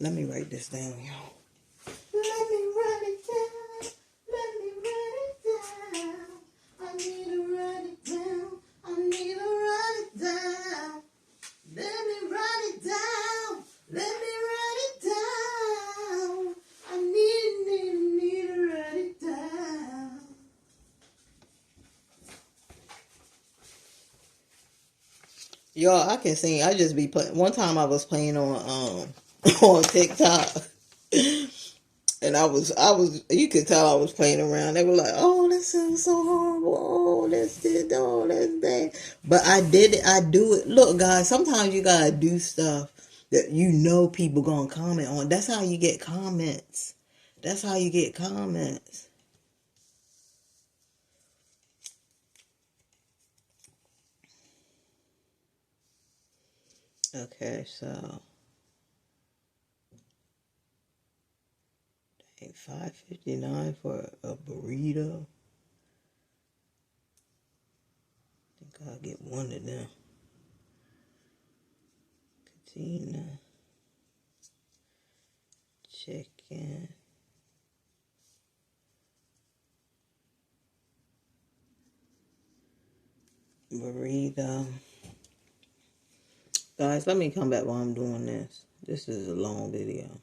Let me write this down, y'all. Let me write it down. Let me write it down. I need to write it down. I need to write it down. Let me write it down. Let me write it Y'all, I can sing. I just be playing. One time I was playing on on TikTok, and you could tell I was playing around. They were like, "Oh, that sounds so horrible. Oh, that's this. Oh, that's that." But I did it. I do it. Look, guys. Sometimes you gotta do stuff that you know people gonna comment on. That's how you get comments. That's how you get comments. Okay, so 5.59 for a burrito. I think I'll get one of them. Katina, chicken, burrito. Guys, let me come back while I'm doing this. This is a long video.